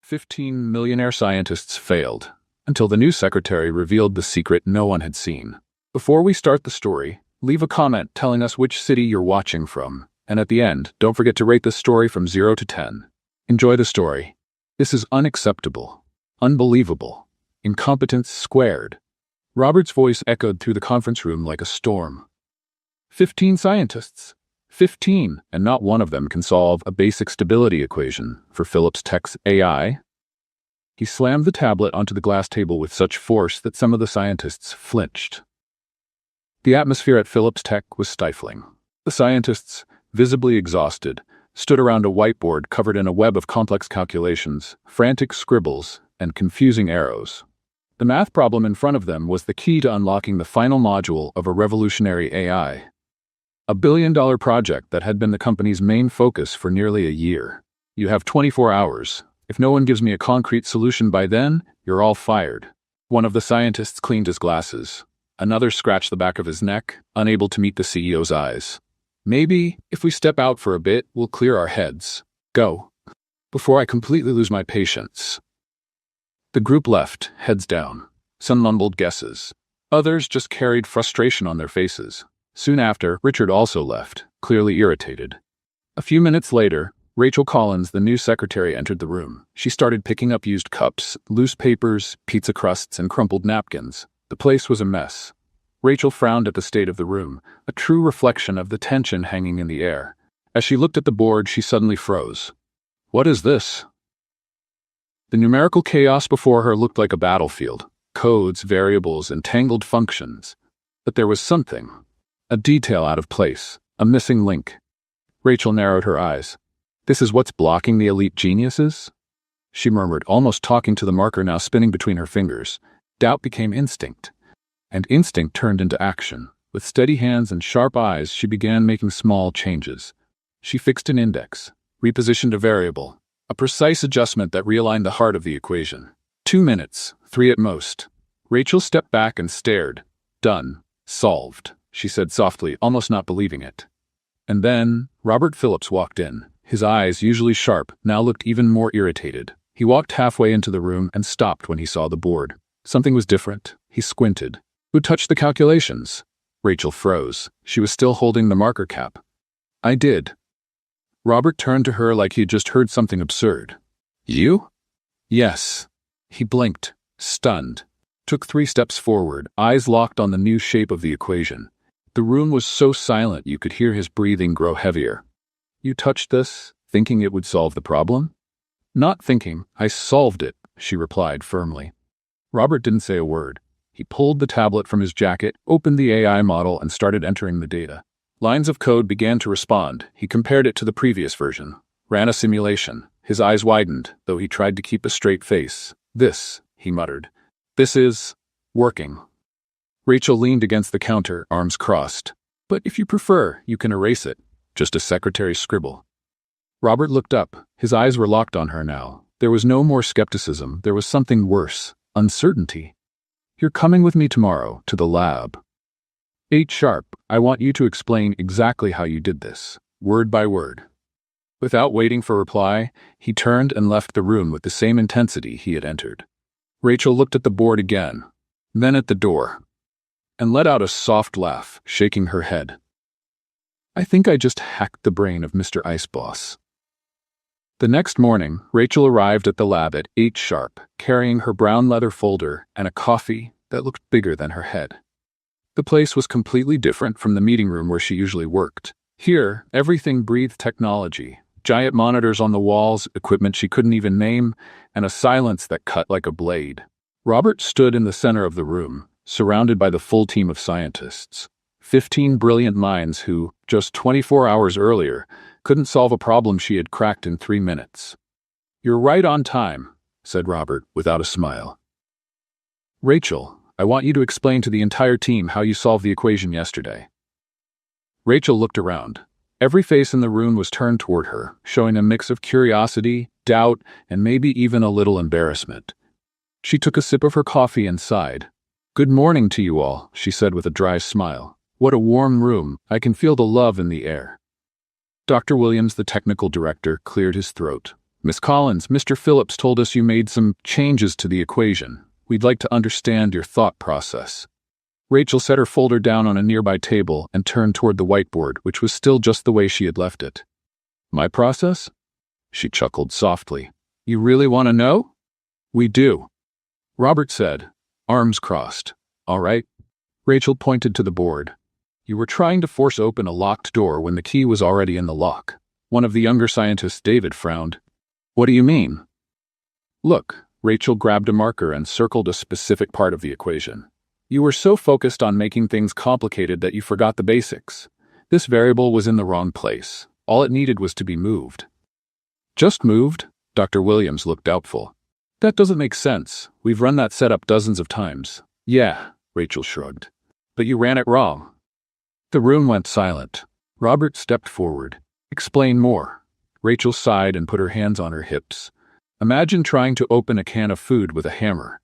15 millionaire scientists failed, until the new secretary revealed the secret no one had seen. Before we start the story, leave a comment telling us which city you're watching from, and at the end, don't forget to rate the story from 0 to 10. Enjoy the story. This is unacceptable. Unbelievable. Incompetence squared. Robert's voice echoed through the conference room like a storm. 15 scientists. 15, and not one of them can solve a basic stability equation for Phillips Tech's AI. He slammed the tablet onto the glass table with such force that some of the scientists flinched. The atmosphere at Phillips Tech was stifling. The scientists, visibly exhausted, stood around a whiteboard covered in a web of complex calculations, frantic scribbles, and confusing arrows. The math problem in front of them was the key to unlocking the final module of a revolutionary AI. A billion-dollar project that had been the company's main focus for nearly a year. You have 24 hours. If no one gives me a concrete solution by then, you're all fired. One of the scientists cleaned his glasses. Another scratched the back of his neck, unable to meet the CEO's eyes. Maybe, if we step out for a bit, we'll clear our heads. Go. Before I completely lose my patience. The group left, heads down. Some mumbled guesses. Others just carried frustration on their faces. Soon after, Richard also left, clearly irritated. A few minutes later, Rachel Collins, the new secretary, entered the room. She started picking up used cups, loose papers, pizza crusts, and crumpled napkins. The place was a mess. Rachel frowned at the state of the room, a true reflection of the tension hanging in the air. As she looked at the board, she suddenly froze. What is this? The numerical chaos before her looked like a battlefield. Codes, variables, and tangled functions. But there was something. A detail out of place. A missing link. Rachel narrowed her eyes. This is what's blocking the elite geniuses? She murmured, almost talking to the marker now spinning between her fingers. Doubt became instinct. And instinct turned into action. With steady hands and sharp eyes, she began making small changes. She fixed an index, repositioned a variable, a precise adjustment that realigned the heart of the equation. 2 minutes, 3 at most. Rachel stepped back and stared. Done. Solved, she said softly, almost not believing it. And then, Robert Phillips walked in. His eyes, usually sharp, now looked even more irritated. He walked halfway into the room and stopped when he saw the board. Something was different. He squinted. Who touched the calculations? Rachel froze. She was still holding the marker cap. I did. Robert turned to her like he had just heard something absurd. You? Yes. He blinked, stunned, took 3 steps forward, eyes locked on the new shape of the equation. The room was so silent you could hear his breathing grow heavier. You touched this, thinking it would solve the problem? Not thinking, I solved it, she replied firmly. Robert didn't say a word. He pulled the tablet from his jacket, opened the AI model, and started entering the data. Lines of code began to respond. He compared it to the previous version, ran a simulation. His eyes widened, though he tried to keep a straight face. This, he muttered. This is working. Rachel leaned against the counter, arms crossed. But if you prefer, you can erase it. Just a secretary's scribble. Robert looked up. His eyes were locked on her now. There was no more skepticism. There was something worse. Uncertainty. You're coming with me tomorrow, to the lab. 8 sharp, I want you to explain exactly how you did this, word by word. Without waiting for reply, he turned and left the room with the same intensity he had entered. Rachel looked at the board again, then at the door, and let out a soft laugh, shaking her head. I think I just hacked the brain of Mr. Iceboss. The next morning, Rachel arrived at the lab at 8 sharp, carrying her brown leather folder and a coffee that looked bigger than her head. The place was completely different from the meeting room where she usually worked. Here, everything breathed technology. Giant monitors on the walls, equipment she couldn't even name, and a silence that cut like a blade. Robert stood in the center of the room, surrounded by the full team of scientists. 15 brilliant minds who, just 24 hours earlier, couldn't solve a problem she had cracked in 3 minutes. You're right on time, said Robert, without a smile. Rachel, I want you to explain to the entire team how you solved the equation yesterday. Rachel looked around. Every face in the room was turned toward her, showing a mix of curiosity, doubt, and maybe even a little embarrassment. She took a sip of her coffee and sighed. Good morning to you all, she said with a dry smile. What a warm room. I can feel the love in the air. Dr. Williams, the technical director, cleared his throat. Miss Collins, Mr. Phillips told us you made some changes to the equation. We'd like to understand your thought process. Rachel set her folder down on a nearby table and turned toward the whiteboard, which was still just the way she had left it. My process? She chuckled softly. You really want to know? We do. Robert said, arms crossed. All right. Rachel pointed to the board. You were trying to force open a locked door when the key was already in the lock. One of the younger scientists, David, frowned. What do you mean? Look, Rachel grabbed a marker and circled a specific part of the equation. You were so focused on making things complicated that you forgot the basics. This variable was in the wrong place. All it needed was to be moved. Just moved? Dr. Williams looked doubtful. That doesn't make sense. We've run that setup dozens of times. Yeah, Rachel shrugged. But you ran it wrong. The room went silent. Robert stepped forward. Explain more. Rachel sighed and put her hands on her hips. Imagine trying to open a can of food with a hammer.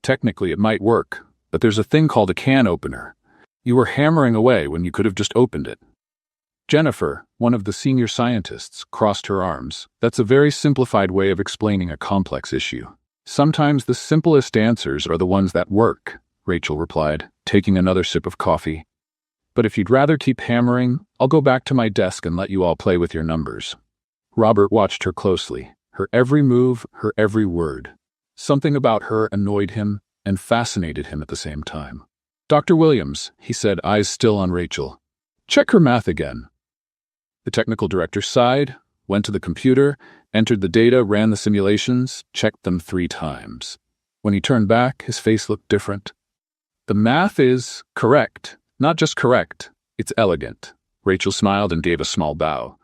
Technically, it might work, but there's a thing called a can opener. You were hammering away when you could have just opened it. Jennifer, one of the senior scientists, crossed her arms. That's a very simplified way of explaining a complex issue. Sometimes the simplest answers are the ones that work, Rachel replied, taking another sip of coffee. But if you'd rather keep hammering, I'll go back to my desk and let you all play with your numbers. Robert watched her closely, her every move, her every word. Something about her annoyed him and fascinated him at the same time. Dr. Williams, he said, eyes still on Rachel. Check her math again. The technical director sighed, went to the computer, entered the data, ran the simulations, checked them 3 times. When he turned back, his face looked different. The math is correct. Not just correct, it's elegant. Rachel smiled and gave a small bow.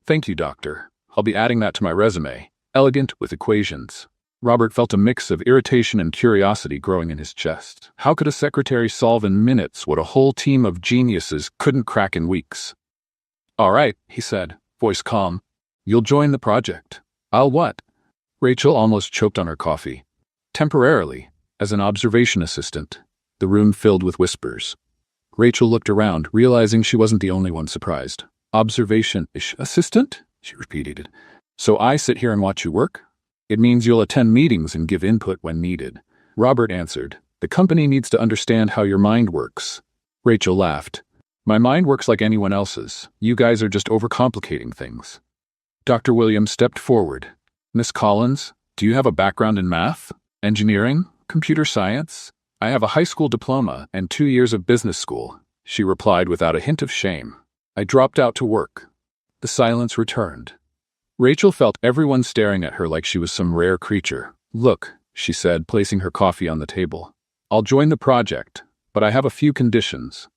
Thank you, doctor. I'll be adding that to my resume. Elegant with equations. Robert felt a mix of irritation and curiosity growing in his chest. How could a secretary solve in minutes what a whole team of geniuses couldn't crack in weeks? All right, he said, voice calm. You'll join the project. I'll what? Rachel almost choked on her coffee. Temporarily, as an observation assistant. The room filled with whispers. Rachel looked around, realizing she wasn't the only one surprised. Observation-ish assistant? She repeated. So I sit here and watch you work? It means you'll attend meetings and give input when needed. Robert answered. The company needs to understand how your mind works. Rachel laughed. My mind works like anyone else's. You guys are just overcomplicating things. Dr. Williams stepped forward. Miss Collins, do you have a background in math, engineering, computer science? I have a high school diploma and 2 years of business school, she replied without a hint of shame. I dropped out to work. The silence returned. Rachel felt everyone staring at her like she was some rare creature. Look, she said, placing her coffee on the table. I'll join the project, but I have a few conditions.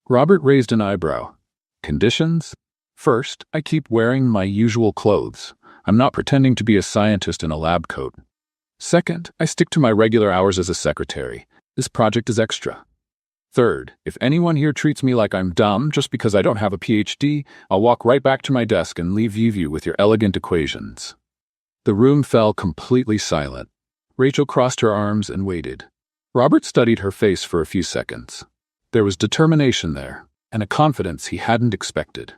Robert raised an eyebrow. Conditions? First, I keep wearing my usual clothes. I'm not pretending to be a scientist in a lab coat. Second, I stick to my regular hours as a secretary. This project is extra. Third, if anyone here treats me like I'm dumb just because I don't have a PhD, I'll walk right back to my desk and leave you with your elegant equations. The room fell completely silent. Rachel crossed her arms and waited. Robert studied her face for a few seconds. There was determination there, and a confidence he hadn't expected.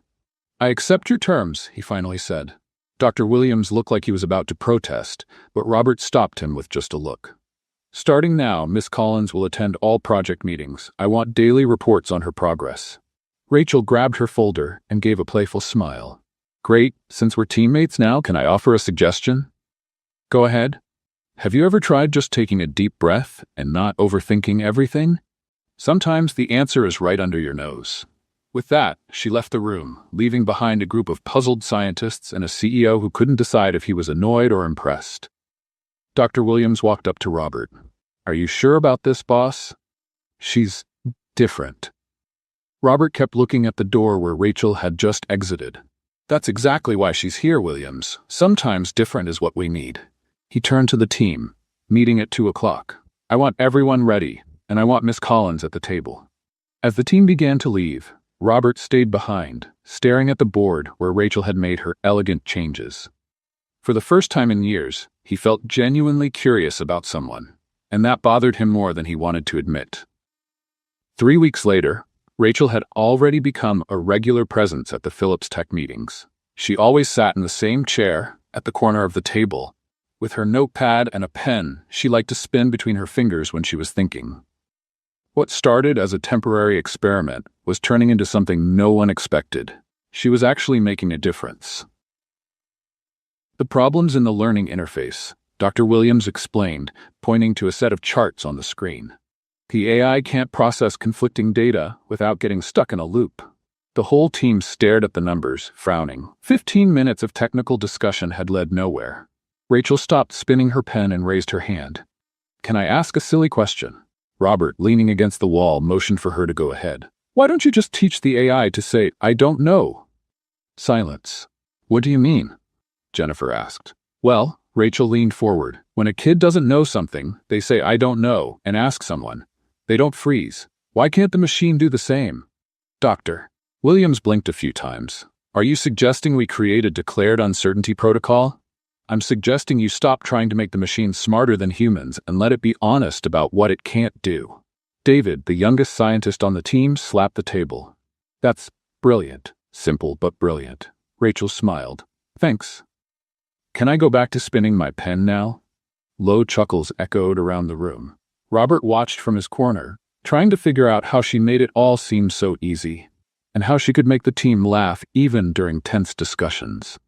I accept your terms, he finally said. Dr. Williams looked like he was about to protest, but Robert stopped him with just a look. Starting now, Miss Collins will attend all project meetings. I want daily reports on her progress. Rachel grabbed her folder and gave a playful smile. Great, since we're teammates now, can I offer a suggestion? Go ahead. Have you ever tried just taking a deep breath and not overthinking everything? Sometimes the answer is right under your nose. With that, she left the room, leaving behind a group of puzzled scientists and a CEO who couldn't decide if he was annoyed or impressed. Dr. Williams walked up to Robert. Are you sure about this, boss? She's different. Robert kept looking at the door where Rachel had just exited. That's exactly why she's here, Williams. Sometimes different is what we need. He turned to the team. Meeting at 2 o'clock. I want everyone ready, and I want Miss Collins at the table. As the team began to leave, Robert stayed behind, staring at the board where Rachel had made her elegant changes. For the first time in years, he felt genuinely curious about someone, and that bothered him more than he wanted to admit. 3 weeks later, Rachel had already become a regular presence at the Phillips Tech meetings. She always sat in the same chair, at the corner of the table. With her notepad and a pen, she liked to spin between her fingers when she was thinking. What started as a temporary experiment was turning into something no one expected. She was actually making a difference. The problems in the learning interface, Dr. Williams explained, pointing to a set of charts on the screen. The AI can't process conflicting data without getting stuck in a loop. The whole team stared at the numbers, frowning. 15 minutes of technical discussion had led nowhere. Rachel stopped spinning her pen and raised her hand. "Can I ask a silly question?" Robert, leaning against the wall, motioned for her to go ahead. "Why don't you just teach the AI to say, 'I don't know'?" Silence. "What do you mean?" Jennifer asked. "Well," Rachel leaned forward, "when a kid doesn't know something, they say, 'I don't know,' and ask someone. They don't freeze. Why can't the machine do the same?" "Doctor." Williams blinked a few times. "Are you suggesting we create a declared uncertainty protocol?" "I'm suggesting you stop trying to make the machine smarter than humans and let it be honest about what it can't do." David, the youngest scientist on the team, slapped the table. "That's brilliant. Simple but brilliant." Rachel smiled. "Thanks. Can I go back to spinning my pen now?" Low chuckles echoed around the room. Robert watched from his corner, trying to figure out how she made it all seem so easy, and how she could make the team laugh even during tense discussions.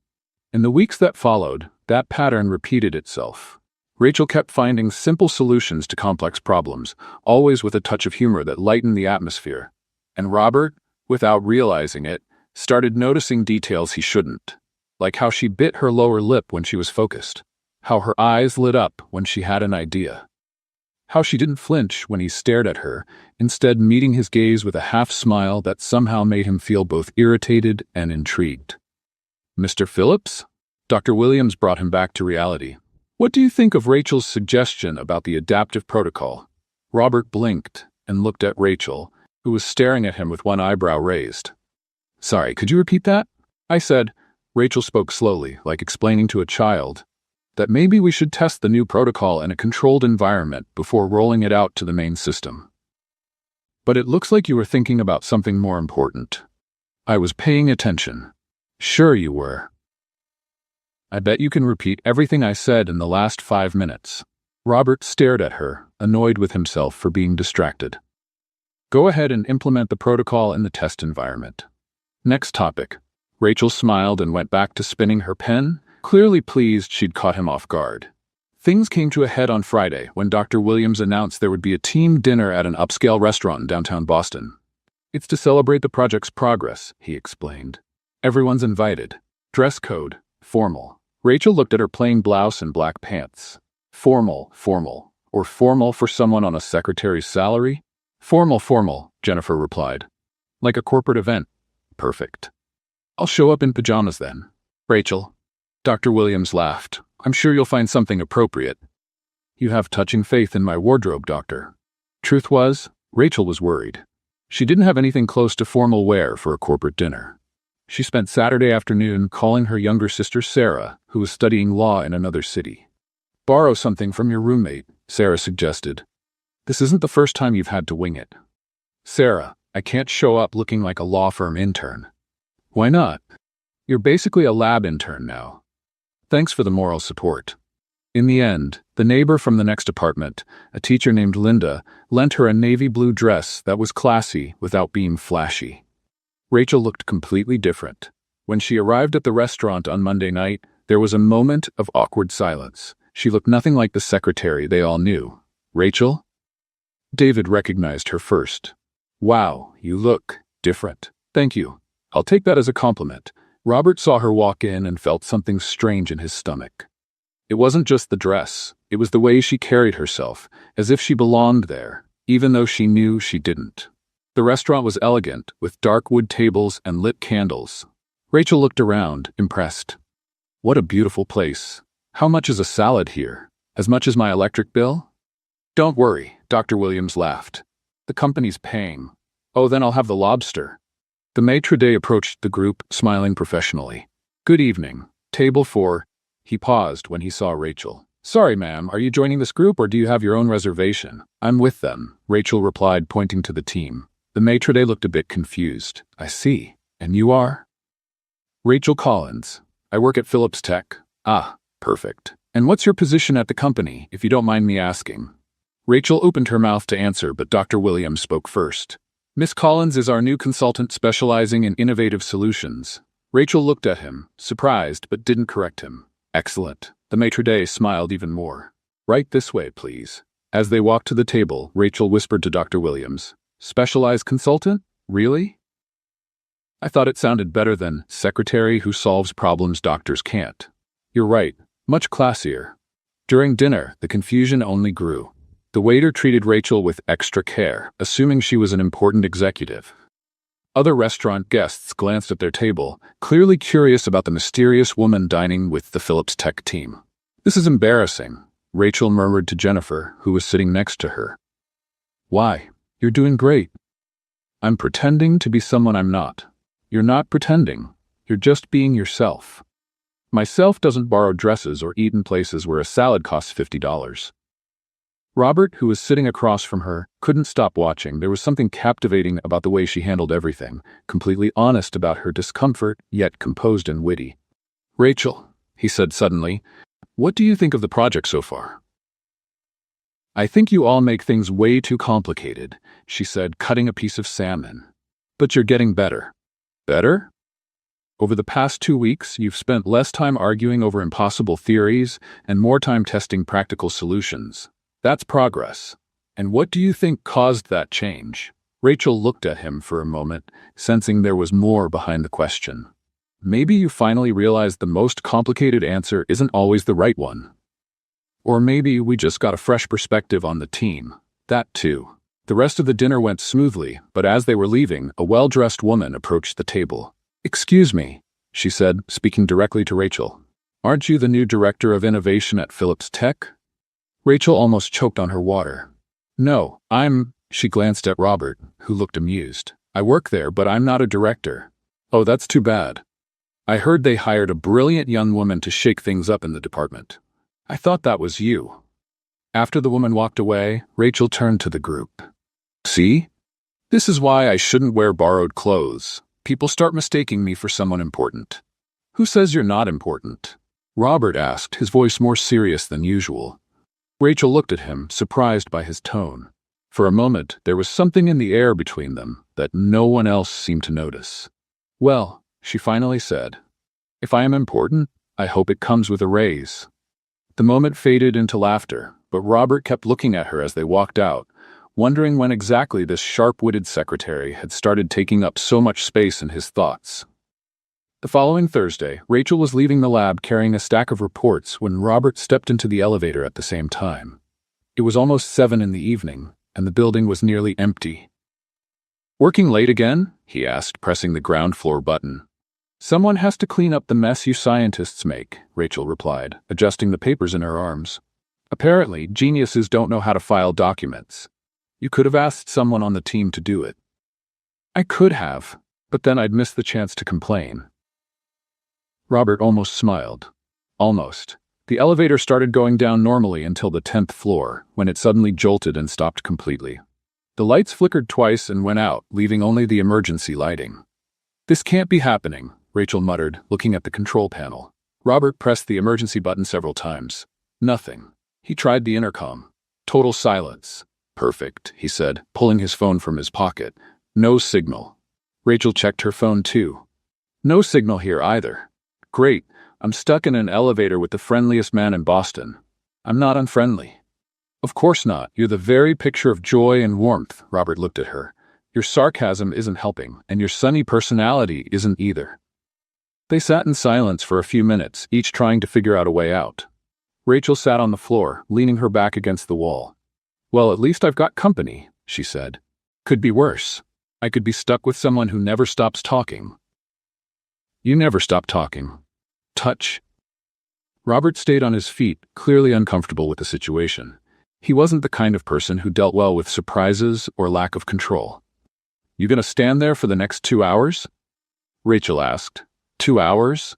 In the weeks that followed, that pattern repeated itself. Rachel kept finding simple solutions to complex problems, always with a touch of humor that lightened the atmosphere. And Robert, without realizing it, started noticing details he shouldn't, like how she bit her lower lip when she was focused, how her eyes lit up when she had an idea, how she didn't flinch when he stared at her, instead meeting his gaze with a half-smile that somehow made him feel both irritated and intrigued. "Mr. Phillips?" Dr. Williams brought him back to reality. "What do you think of Rachel's suggestion about the adaptive protocol?" Robert blinked and looked at Rachel, who was staring at him with one eyebrow raised. "Sorry, could you repeat that?" "I said," Rachel spoke slowly, like explaining to a child, "that maybe we should test the new protocol in a controlled environment before rolling it out to the main system. But it looks like you were thinking about something more important." "I was paying attention." "Sure you were." "I bet you can repeat everything I said in the last 5 minutes." Robert stared at her, annoyed with himself for being distracted. "Go ahead and implement the protocol in the test environment." "Next topic." Rachel smiled and went back to spinning her pen, clearly pleased she'd caught him off guard. Things came to a head on Friday when Dr. Williams announced there would be a team dinner at an upscale restaurant in downtown Boston. "It's to celebrate the project's progress," he explained. "Everyone's invited. Dress code, formal." Rachel looked at her plain blouse and black pants. Formal, or formal for someone on a secretary's salary? Formal, Jennifer replied. "Like a corporate event." "Perfect. I'll show up in pajamas then." "Rachel." Dr. Williams laughed. "I'm sure you'll find something appropriate." "You have touching faith in my wardrobe, Doctor." Truth was, Rachel was worried. She didn't have anything close to formal wear for a corporate dinner. She spent Saturday afternoon calling her younger sister Sarah, who was studying law in another city. "Borrow something from your roommate," Sarah suggested. "This isn't the first time you've had to wing it." "Sarah, I can't show up looking like a law firm intern." "Why not? You're basically a lab intern now." "Thanks for the moral support." In the end, the neighbor from the next apartment, a teacher named Linda, lent her a navy blue dress that was classy without being flashy. Rachel looked completely different. When she arrived at the restaurant on Monday night, there was a moment of awkward silence. She looked nothing like the secretary they all knew. "Rachel?" David recognized her first. "Wow, you look different." "Thank you. I'll take that as a compliment." Robert saw her walk in and felt something strange in his stomach. It wasn't just the dress, it was the way she carried herself, as if she belonged there, even though she knew she didn't. The restaurant was elegant, with dark wood tables and lit candles. Rachel looked around, impressed. "What a beautiful place. How much is a salad here? As much as my electric bill?" "Don't worry," Dr. Williams laughed. "The company's paying." "Oh, then I'll have the lobster." The maitre d' approached the group, smiling professionally. "Good evening. Table 4. He paused when he saw Rachel. "Sorry, ma'am, are you joining this group or do you have your own reservation?" "I'm with them," Rachel replied, pointing to the team. The maitre d' looked a bit confused. "I see. And you are?" "Rachel Collins. I work at Phillips Tech. Ah, perfect. And what's your position at the company, if you don't mind me asking? Rachel opened her mouth to answer, but Dr. Williams spoke first. Miss Collins is our new consultant specializing in innovative solutions. Rachel looked at him, surprised, but didn't correct him. Excellent. The maitre d' smiled even more. Right this way, please. As they walked to the table, Rachel whispered to Dr. Williams, Specialized consultant? Really? I thought it sounded better than secretary who solves problems doctors can't. You're right, much classier. During dinner, the confusion only grew. The waiter treated Rachel with extra care, assuming she was an important executive. Other restaurant guests glanced at their table, clearly curious about the mysterious woman dining with the Philips Tech team. This is embarrassing, Rachel murmured to Jennifer, who was sitting next to her. Why? You're doing great. I'm pretending to be someone I'm not. You're not pretending. You're just being yourself. Myself doesn't borrow dresses or eat in places where a salad costs $50. Robert, who was sitting across from her, couldn't stop watching. There was something captivating about the way she handled everything, completely honest about her discomfort, yet composed and witty. Rachel, he said suddenly, what do you think of the project so far? I think you all make things way too complicated, she said, cutting a piece of salmon. But you're getting better. Better? Over the past 2 weeks, you've spent less time arguing over impossible theories and more time testing practical solutions. That's progress. And what do you think caused that change? Rachel looked at him for a moment, sensing there was more behind the question. Maybe you finally realized the most complicated answer isn't always the right one. Or maybe we just got a fresh perspective on the team. That too. The rest of the dinner went smoothly, but as they were leaving, a well-dressed woman approached the table. Excuse me, she said, speaking directly to Rachel. Aren't you the new director of innovation at Philips Tech? Rachel almost choked on her water. No, she glanced at Robert, who looked amused. I work there, but I'm not a director. Oh, that's too bad. I heard they hired a brilliant young woman to shake things up in the department. I thought that was you. After the woman walked away, Rachel turned to the group. See? This is why I shouldn't wear borrowed clothes. People start mistaking me for someone important. Who says you're not important? Robert asked, his voice more serious than usual. Rachel looked at him, surprised by his tone. For a moment, there was something in the air between them that no one else seemed to notice. Well, she finally said, if I am important, I hope it comes with a raise. The moment faded into laughter, but Robert kept looking at her as they walked out, wondering when exactly this sharp-witted secretary had started taking up so much space in his thoughts. The following Thursday, Rachel was leaving the lab carrying a stack of reports when Robert stepped into the elevator at the same time. It was almost 7 in the evening, and the building was nearly empty. Working late again? He asked, pressing the ground floor button. Someone has to clean up the mess you scientists make, Rachel replied, adjusting the papers in her arms. Apparently, geniuses don't know how to file documents. You could have asked someone on the team to do it. I could have, but then I'd miss the chance to complain. Robert almost smiled. Almost. The elevator started going down normally until the 10th floor, when it suddenly jolted and stopped completely. The lights flickered twice and went out, leaving only the emergency lighting. This can't be happening, Rachel muttered, looking at the control panel. Robert pressed the emergency button several times. Nothing. He tried the intercom. Total silence. Perfect, he said, pulling his phone from his pocket. No signal. Rachel checked her phone too. No signal here either. Great, I'm stuck in an elevator with the friendliest man in Boston. I'm not unfriendly. Of course not. You're the very picture of joy and warmth, Robert looked at her. Your sarcasm isn't helping, and your sunny personality isn't either. They sat in silence for a few minutes, each trying to figure out a way out. Rachel sat on the floor, leaning her back against the wall. Well, at least I've got company, she said. Could be worse. I could be stuck with someone who never stops talking. You never stop talking. Touch. Robert stayed on his feet, clearly uncomfortable with the situation. He wasn't the kind of person who dealt well with surprises or lack of control. You gonna stand there for the next 2 hours? Rachel asked. 2 hours?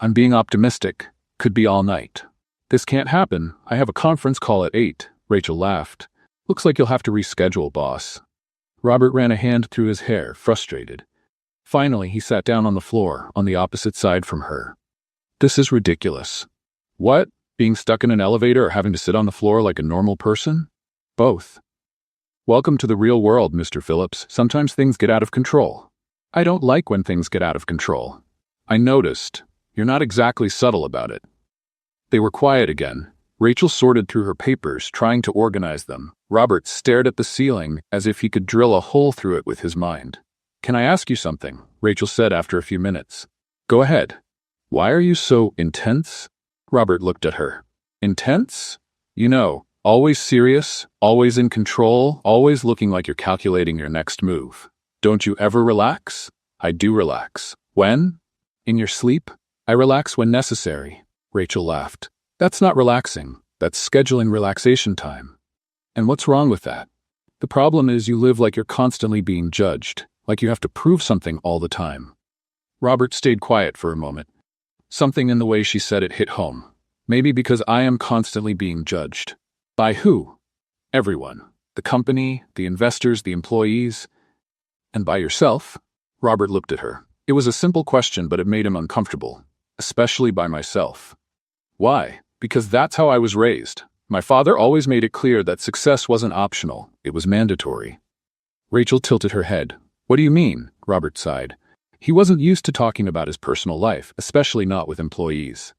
I'm being optimistic. Could be all night. This can't happen. I have a conference call at 8. Rachel laughed. Looks like you'll have to reschedule, boss. Robert ran a hand through his hair, frustrated. Finally, he sat down on the floor, on the opposite side from her. This is ridiculous. What? Being stuck in an elevator or having to sit on the floor like a normal person? Both. Welcome to the real world, Mr. Phillips. Sometimes things get out of control. I don't like when things get out of control. I noticed. You're not exactly subtle about it. They were quiet again. Rachel sorted through her papers, trying to organize them. Robert stared at the ceiling as if he could drill a hole through it with his mind. Can I ask you something? Rachel said after a few minutes. Go ahead. Why are you so intense? Robert looked at her. Intense? You know, always serious, always in control, always looking like you're calculating your next move. Don't you ever relax? I do relax. When? In your sleep? I relax when necessary. Rachel laughed. That's not relaxing. That's scheduling relaxation time. And what's wrong with that? The problem is you live like you're constantly being judged, like you have to prove something all the time. Robert stayed quiet for a moment. Something in the way she said it hit home. Maybe because I am constantly being judged. By who? Everyone. The company, the investors, the employees. And by yourself? Robert looked at her. It was a simple question, but it made him uncomfortable. Especially by myself. Why? Because that's how I was raised. My father always made it clear that success wasn't optional, it was mandatory. Rachel tilted her head. What do you mean? Robert sighed. He wasn't used to talking about his personal life, especially not with employees.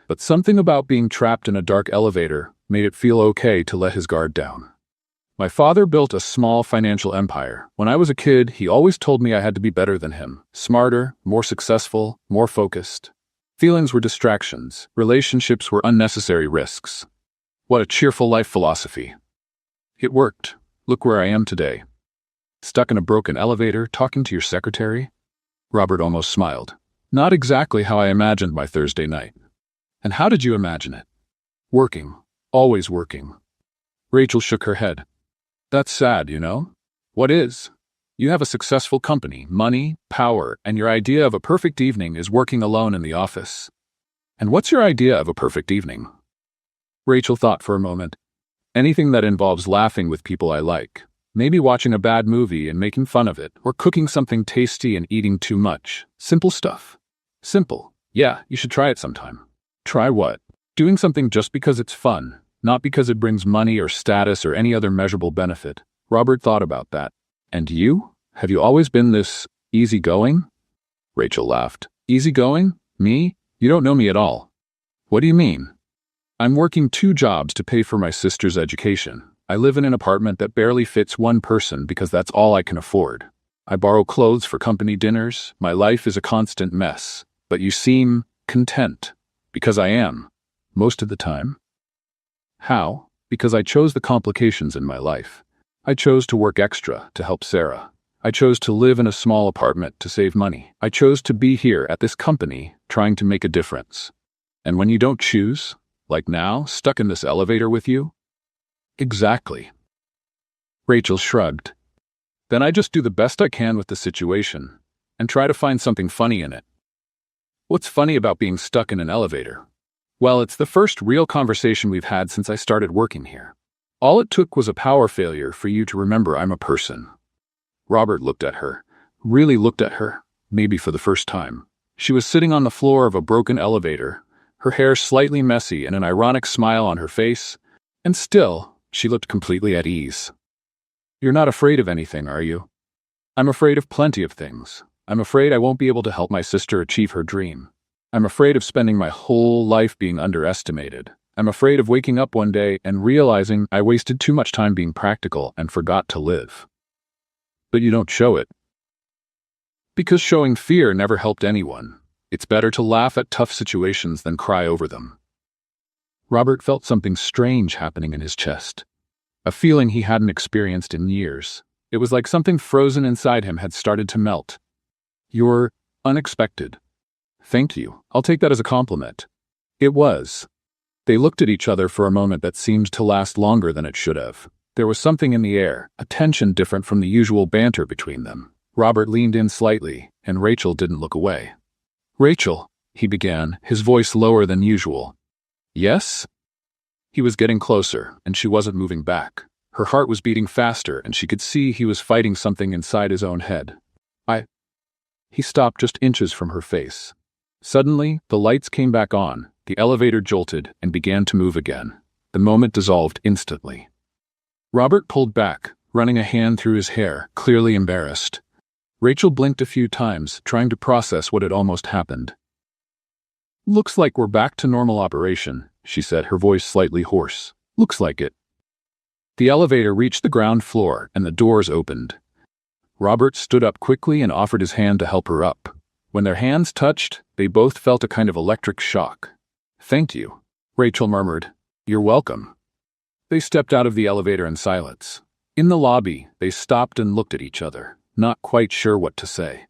But something about being trapped in a dark elevator made it feel okay to let his guard down. My father built a small financial empire. When I was a kid, he always told me I had to be better than him, smarter, more successful, more focused. Feelings were distractions. Relationships were unnecessary risks. What a cheerful life philosophy. It worked. Look where I am today. Stuck in a broken elevator, talking to your secretary? Robert almost smiled. Not exactly how I imagined my Thursday night. And how did you imagine it? Working. Always working. Rachel shook her head. That's sad, you know? What is? You have a successful company, money, power, and your idea of a perfect evening is working alone in the office. And what's your idea of a perfect evening? Rachel thought for a moment. Anything that involves laughing with people I like. Maybe watching a bad movie and making fun of it, or cooking something tasty and eating too much. Simple stuff. Simple. Yeah, you should try it sometime. Try what? Doing something just because it's fun, not because it brings money or status or any other measurable benefit. Robert thought about that. And you? Have you always been this easygoing? Rachel laughed. Easygoing? Me? You don't know me at all. What do you mean? I'm working 2 jobs to pay for my sister's education. I live in an apartment that barely fits 1 person because that's all I can afford. I borrow clothes for company dinners. My life is a constant mess. But you seem content. Because I am. Most of the time. How? Because I chose the complications in my life. I chose to work extra to help Sarah. I chose to live in a small apartment to save money. I chose to be here at this company trying to make a difference. And when you don't choose, like now, stuck in this elevator with you? Exactly. Rachel shrugged. Then I just do the best I can with the situation and try to find something funny in it. What's funny about being stuck in an elevator? Well, it's the first real conversation we've had since I started working here. All it took was a power failure for you to remember I'm a person. Robert looked at her, really looked at her, maybe for the first time. She was sitting on the floor of a broken elevator, her hair slightly messy and an ironic smile on her face, and still, she looked completely at ease. You're not afraid of anything, are you? I'm afraid of plenty of things. I'm afraid I won't be able to help my sister achieve her dream. I'm afraid of spending my whole life being underestimated. I'm afraid of waking up one day and realizing I wasted too much time being practical and forgot to live. But you don't show it. Because showing fear never helped anyone. It's better to laugh at tough situations than cry over them. Robert felt something strange happening in his chest. A feeling he hadn't experienced in years. It was like something frozen inside him had started to melt. You're unexpected. Thank you. I'll take that as a compliment. It was. They looked at each other for a moment that seemed to last longer than it should have. There was something in the air, a tension different from the usual banter between them. Robert leaned in slightly, and Rachel didn't look away. Rachel, he began, his voice lower than usual. Yes? He was getting closer, and she wasn't moving back. Her heart was beating faster, and she could see he was fighting something inside his own head. He stopped just inches from her face. Suddenly, the lights came back on, The elevator jolted and began to move again. The moment dissolved instantly. Robert pulled back, running a hand through his hair, clearly embarrassed. Rachel blinked a few times, trying to process what had almost happened. "Looks like we're back to normal operation," she said, her voice slightly hoarse. "Looks like it." The elevator reached the ground floor and the doors opened. Robert stood up quickly and offered his hand to help her up. When their hands touched, they both felt a kind of electric shock. "Thank you," Rachel murmured. "You're welcome." They stepped out of the elevator in silence. In the lobby, they stopped and looked at each other, not quite sure what to say.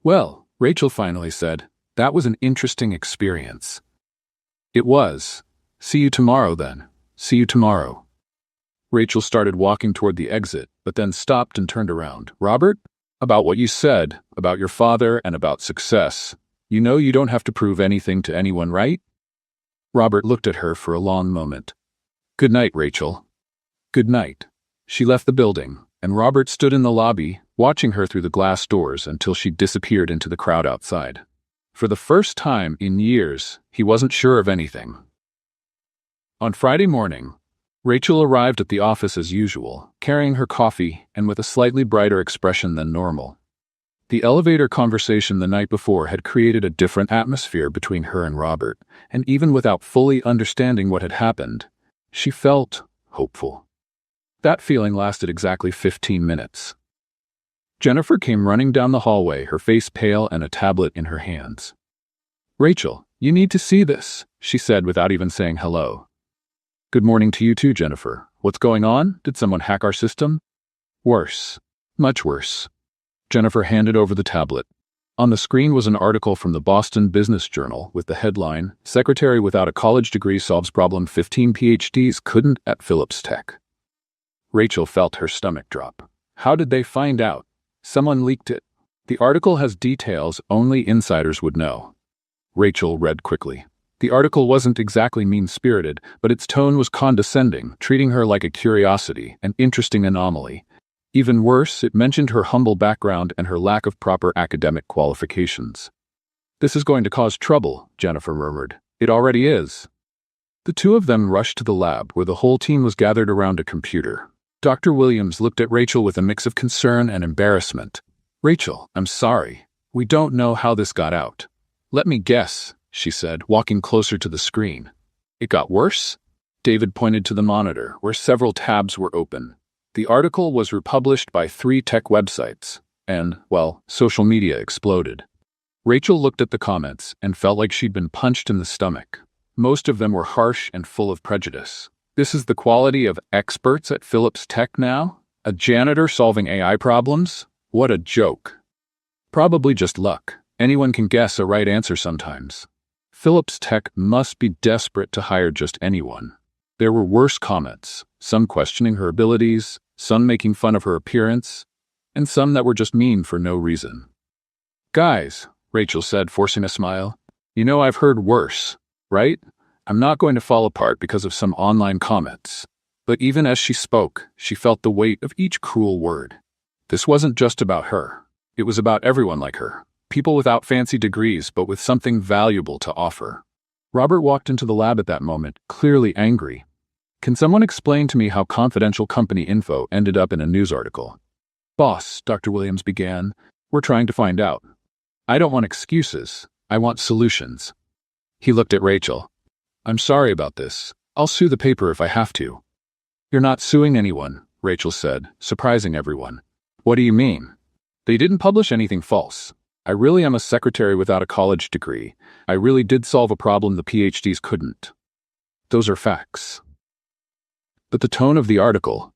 "Well," Rachel finally said, "that was an interesting experience." "It was. See you tomorrow, then. See you tomorrow." Rachel started walking toward the exit, but then stopped and turned around. "Robert, about what you said, about your father and about success, you know you don't have to prove anything to anyone, right?" Robert looked at her for a long moment. "Good night, Rachel." "Good night." She left the building, and Robert stood in the lobby, watching her through the glass doors until she disappeared into the crowd outside. For the first time in years, he wasn't sure of anything. On Friday morning, Rachel arrived at the office as usual, carrying her coffee and with a slightly brighter expression than normal. The elevator conversation the night before had created a different atmosphere between her and Robert, and even without fully understanding what had happened, she felt hopeful. That feeling lasted exactly 15 minutes. Jennifer came running down the hallway, her face pale and a tablet in her hands. "Rachel, you need to see this," she said without even saying hello. "Good morning to you too, Jennifer. What's going on? Did someone hack our system?" "Worse. Much worse." Jennifer handed over the tablet. On the screen was an article from the Boston Business Journal with the headline, "Secretary without a college degree solves problem 15 PhDs couldn't at Phillips Tech." Rachel felt her stomach drop. How did they find out? Someone leaked it. The article has details only insiders would know. Rachel read quickly. The article wasn't exactly mean-spirited, but its tone was condescending, treating her like a curiosity, an interesting anomaly. Even worse, it mentioned her humble background and her lack of proper academic qualifications. "This is going to cause trouble," Jennifer murmured. "It already is." The two of them rushed to the lab, where the whole team was gathered around a computer. Dr. Williams looked at Rachel with a mix of concern and embarrassment. "Rachel, I'm sorry. We don't know how this got out." "Let me guess," she said, walking closer to the screen. "It got worse?" David pointed to the monitor, where several tabs were open. The article was republished by 3 tech websites, and, well, social media exploded. Rachel looked at the comments and felt like she'd been punched in the stomach. Most of them were harsh and full of prejudice. "This is the quality of experts at Phillips Tech now? A janitor solving AI problems? What a joke." "Probably just luck. Anyone can guess a right answer sometimes." Phillips Tech must be desperate to hire just anyone. There were worse comments, some questioning her abilities, some making fun of her appearance, and some that were just mean for no reason. "Guys," Rachel said, forcing a smile, "you know I've heard worse, right? I'm not going to fall apart because of some online comments." But even as she spoke, she felt the weight of each cruel word. This wasn't just about her. It was about everyone like her. People without fancy degrees, but with something valuable to offer. Robert walked into the lab at that moment, clearly angry. "Can someone explain to me how confidential company info ended up in a news article?" "Boss," Dr. Williams began, "we're trying to find out. I don't want excuses. I want solutions." He looked at Rachel. "I'm sorry about this. I'll sue the paper if I have to." "You're not suing anyone," Rachel said, surprising everyone. "What do you mean?" "They didn't publish anything false. I really am a secretary without a college degree. I really did solve a problem the PhDs couldn't. Those are facts." "But the tone of the article.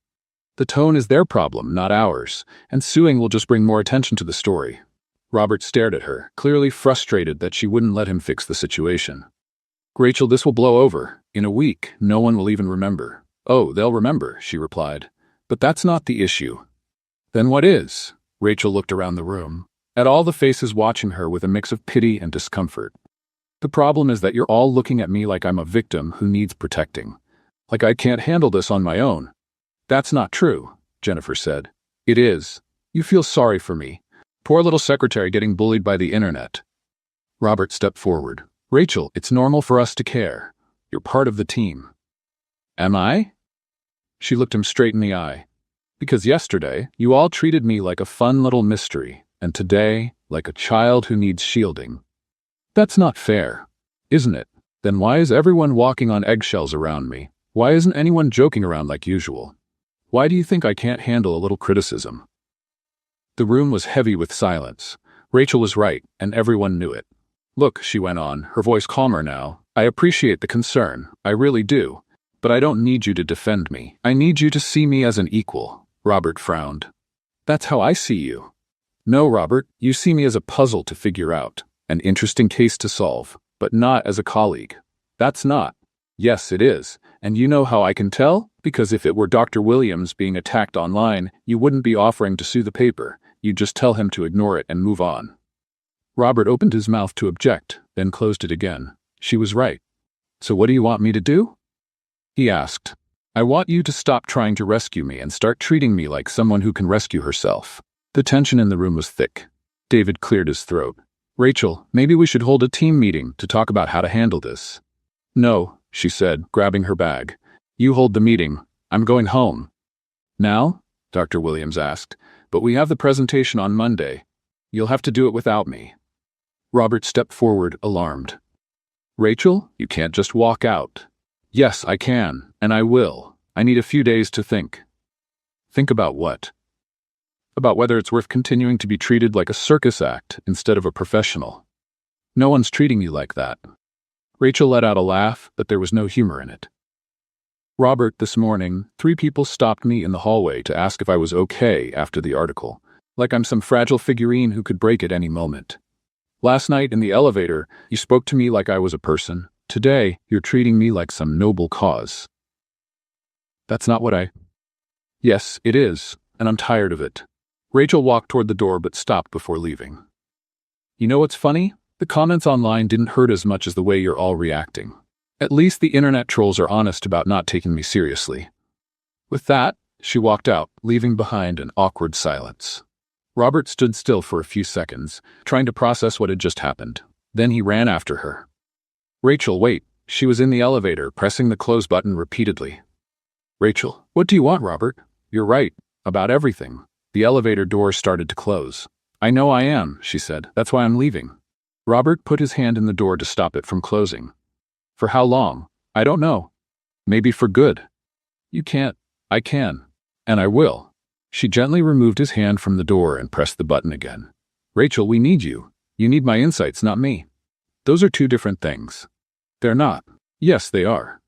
The tone is their problem, not ours, and suing will just bring more attention to the story." Robert stared at her, clearly frustrated that she wouldn't let him fix the situation. "Rachel, this will blow over. In a week, no one will even remember." "Oh, they'll remember," she replied. "But that's not the issue." "Then what is?" Rachel looked around the room, at all the faces watching her with a mix of pity and discomfort. "The problem is that you're all looking at me like I'm a victim who needs protecting. Like I can't handle this on my own." "That's not true," Jennifer said. "It is. You feel sorry for me. Poor little secretary getting bullied by the internet." Robert stepped forward. Rachel, it's normal for us to care. You're part of the team. Am I? She looked him straight in the eye. Because yesterday, you all treated me like a fun little mystery, and today, like a child who needs shielding. That's not fair, isn't it? Then why is everyone walking on eggshells around me? Why isn't anyone joking around like usual? Why do you think I can't handle a little criticism? The room was heavy with silence. Rachel was right, and everyone knew it. Look, she went on, her voice calmer now, I appreciate the concern, I really do. But I don't need you to defend me. I need you to see me as an equal. Robert frowned. That's how I see you. No, Robert, you see me as a puzzle to figure out, an interesting case to solve, but not as a colleague. That's not. Yes, it is. And you know how I can tell? Because if it were Dr. Williams being attacked online, you wouldn't be offering to sue the paper. You'd just tell him to ignore it and move on. Robert opened his mouth to object, then closed it again. She was right. So what do you want me to do? He asked. I want you to stop trying to rescue me and start treating me like someone who can rescue herself. The tension in the room was thick. David cleared his throat. Rachel, maybe we should hold a team meeting to talk about how to handle this. No, she said, grabbing her bag. You hold the meeting. I'm going home. Now? Dr. Williams asked. But we have the presentation on Monday. You'll have to do it without me. Robert stepped forward, alarmed. Rachel, you can't just walk out. Yes, I can, and I will. I need a few days to think. Think about what? About whether it's worth continuing to be treated like a circus act instead of a professional. No one's treating you like that. Rachel let out a laugh, but there was no humor in it. Robert, this morning, 3 people stopped me in the hallway to ask if I was okay after the article, like I'm some fragile figurine who could break at any moment. Last night in the elevator, you spoke to me like I was a person. Today, you're treating me like some noble cause. That's not what I... Yes, it is, and I'm tired of it. Rachel walked toward the door but stopped before leaving. You know what's funny? The comments online didn't hurt as much as the way you're all reacting. At least the internet trolls are honest about not taking me seriously. With that, she walked out, leaving behind an awkward silence. Robert stood still for a few seconds, trying to process what had just happened. Then he ran after her. Rachel, wait. She was in the elevator, pressing the close button repeatedly. Rachel, what do you want, Robert? You're right. About everything. The elevator door started to close. I know I am, she said. That's why I'm leaving. Robert put his hand in the door to stop it from closing. For how long? I don't know. Maybe for good. You can't. I can. And I will. She gently removed his hand from the door and pressed the button again. Rachel, we need you. You need my insights, not me. Those are 2 different things. They're not. Yes, they are.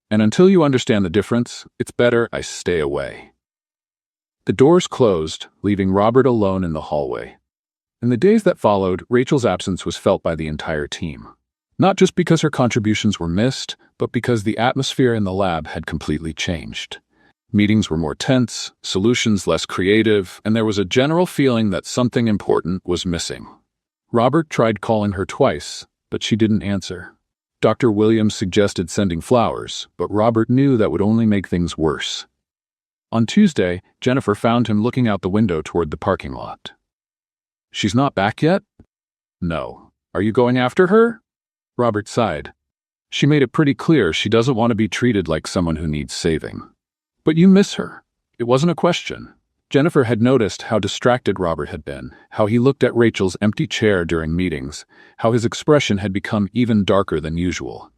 And until you understand the difference, it's better I stay away. The doors closed, leaving Robert alone in the hallway. In the days that followed, Rachel's absence was felt by the entire team. Not just because her contributions were missed, but because the atmosphere in the lab had completely changed. Meetings were more tense, solutions less creative, and there was a general feeling that something important was missing. Robert tried calling her twice, but she didn't answer. Dr. Williams suggested sending flowers, but Robert knew that would only make things worse. On Tuesday, Jennifer found him looking out the window toward the parking lot. She's not back yet? No. Are you going after her? Robert sighed. She made it pretty clear she doesn't want to be treated like someone who needs saving. But you miss her. It wasn't a question. Jennifer had noticed how distracted Robert had been, how he looked at Rachel's empty chair during meetings, how his expression had become even darker than usual.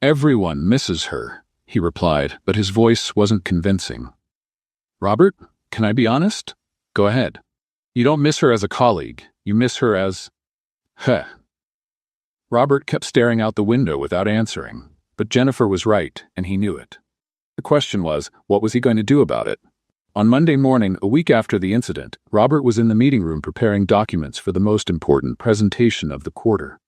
Everyone misses her, he replied, but his voice wasn't convincing. Robert, can I be honest? Go ahead. You don't miss her as a colleague. You miss her as... Heh. Robert kept staring out the window without answering, but Jennifer was right, and he knew it. The question was, what was he going to do about it? On Monday morning, a week after the incident, Robert was in the meeting room preparing documents for the most important presentation of the quarter.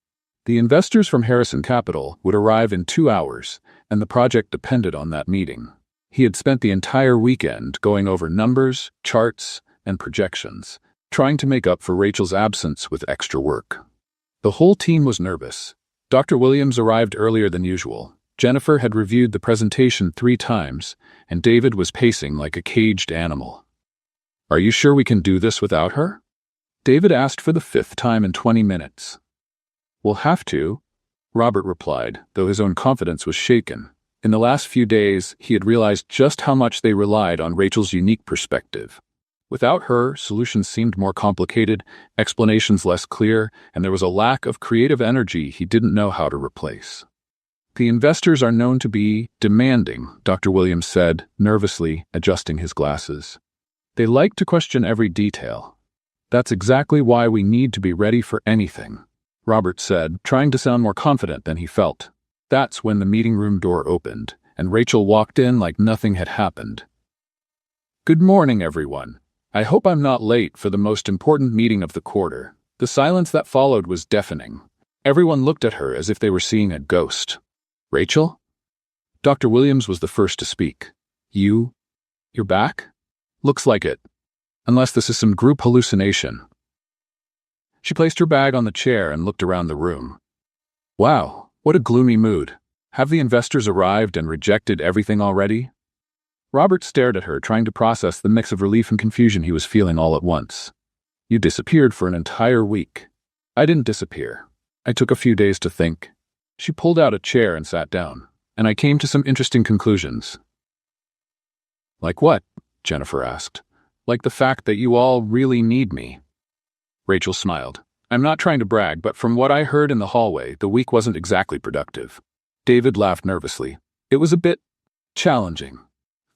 The investors from Harrison Capital would arrive in 2 hours, and the project depended on that meeting. He had spent the entire weekend going over numbers, charts, and projections, trying to make up for Rachel's absence with extra work. The whole team was nervous. Dr. Williams arrived earlier than usual. Jennifer had reviewed the presentation 3 times, and David was pacing like a caged animal. Are you sure we can do this without her? David asked for the 5th time in 20 minutes. We'll have to. Robert replied, though his own confidence was shaken. In the last few days, he had realized just how much they relied on Rachel's unique perspective. Without her, solutions seemed more complicated, explanations less clear, and there was a lack of creative energy he didn't know how to replace. The investors are known to be demanding, Dr. Williams said, nervously adjusting his glasses. They like to question every detail. That's exactly why we need to be ready for anything, Robert said, trying to sound more confident than he felt. That's when the meeting room door opened, and Rachel walked in like nothing had happened. Good morning, everyone. I hope I'm not late for the most important meeting of the quarter. The silence that followed was deafening. Everyone looked at her as if they were seeing a ghost. Rachel? Dr. Williams was the first to speak. You're back? Looks like it. Unless this is some group hallucination. She placed her bag on the chair and looked around the room. Wow, what a gloomy mood. Have the investors arrived and rejected everything already? Robert stared at her, trying to process the mix of relief and confusion he was feeling all at once. You disappeared for an entire week. I didn't disappear. I took a few days to think. She pulled out a chair and sat down, and I came to some interesting conclusions. Like what? Jennifer asked. Like the fact that you all really need me. Rachel smiled. I'm not trying to brag, but from what I heard in the hallway, the week wasn't exactly productive. David laughed nervously. It was a bit challenging.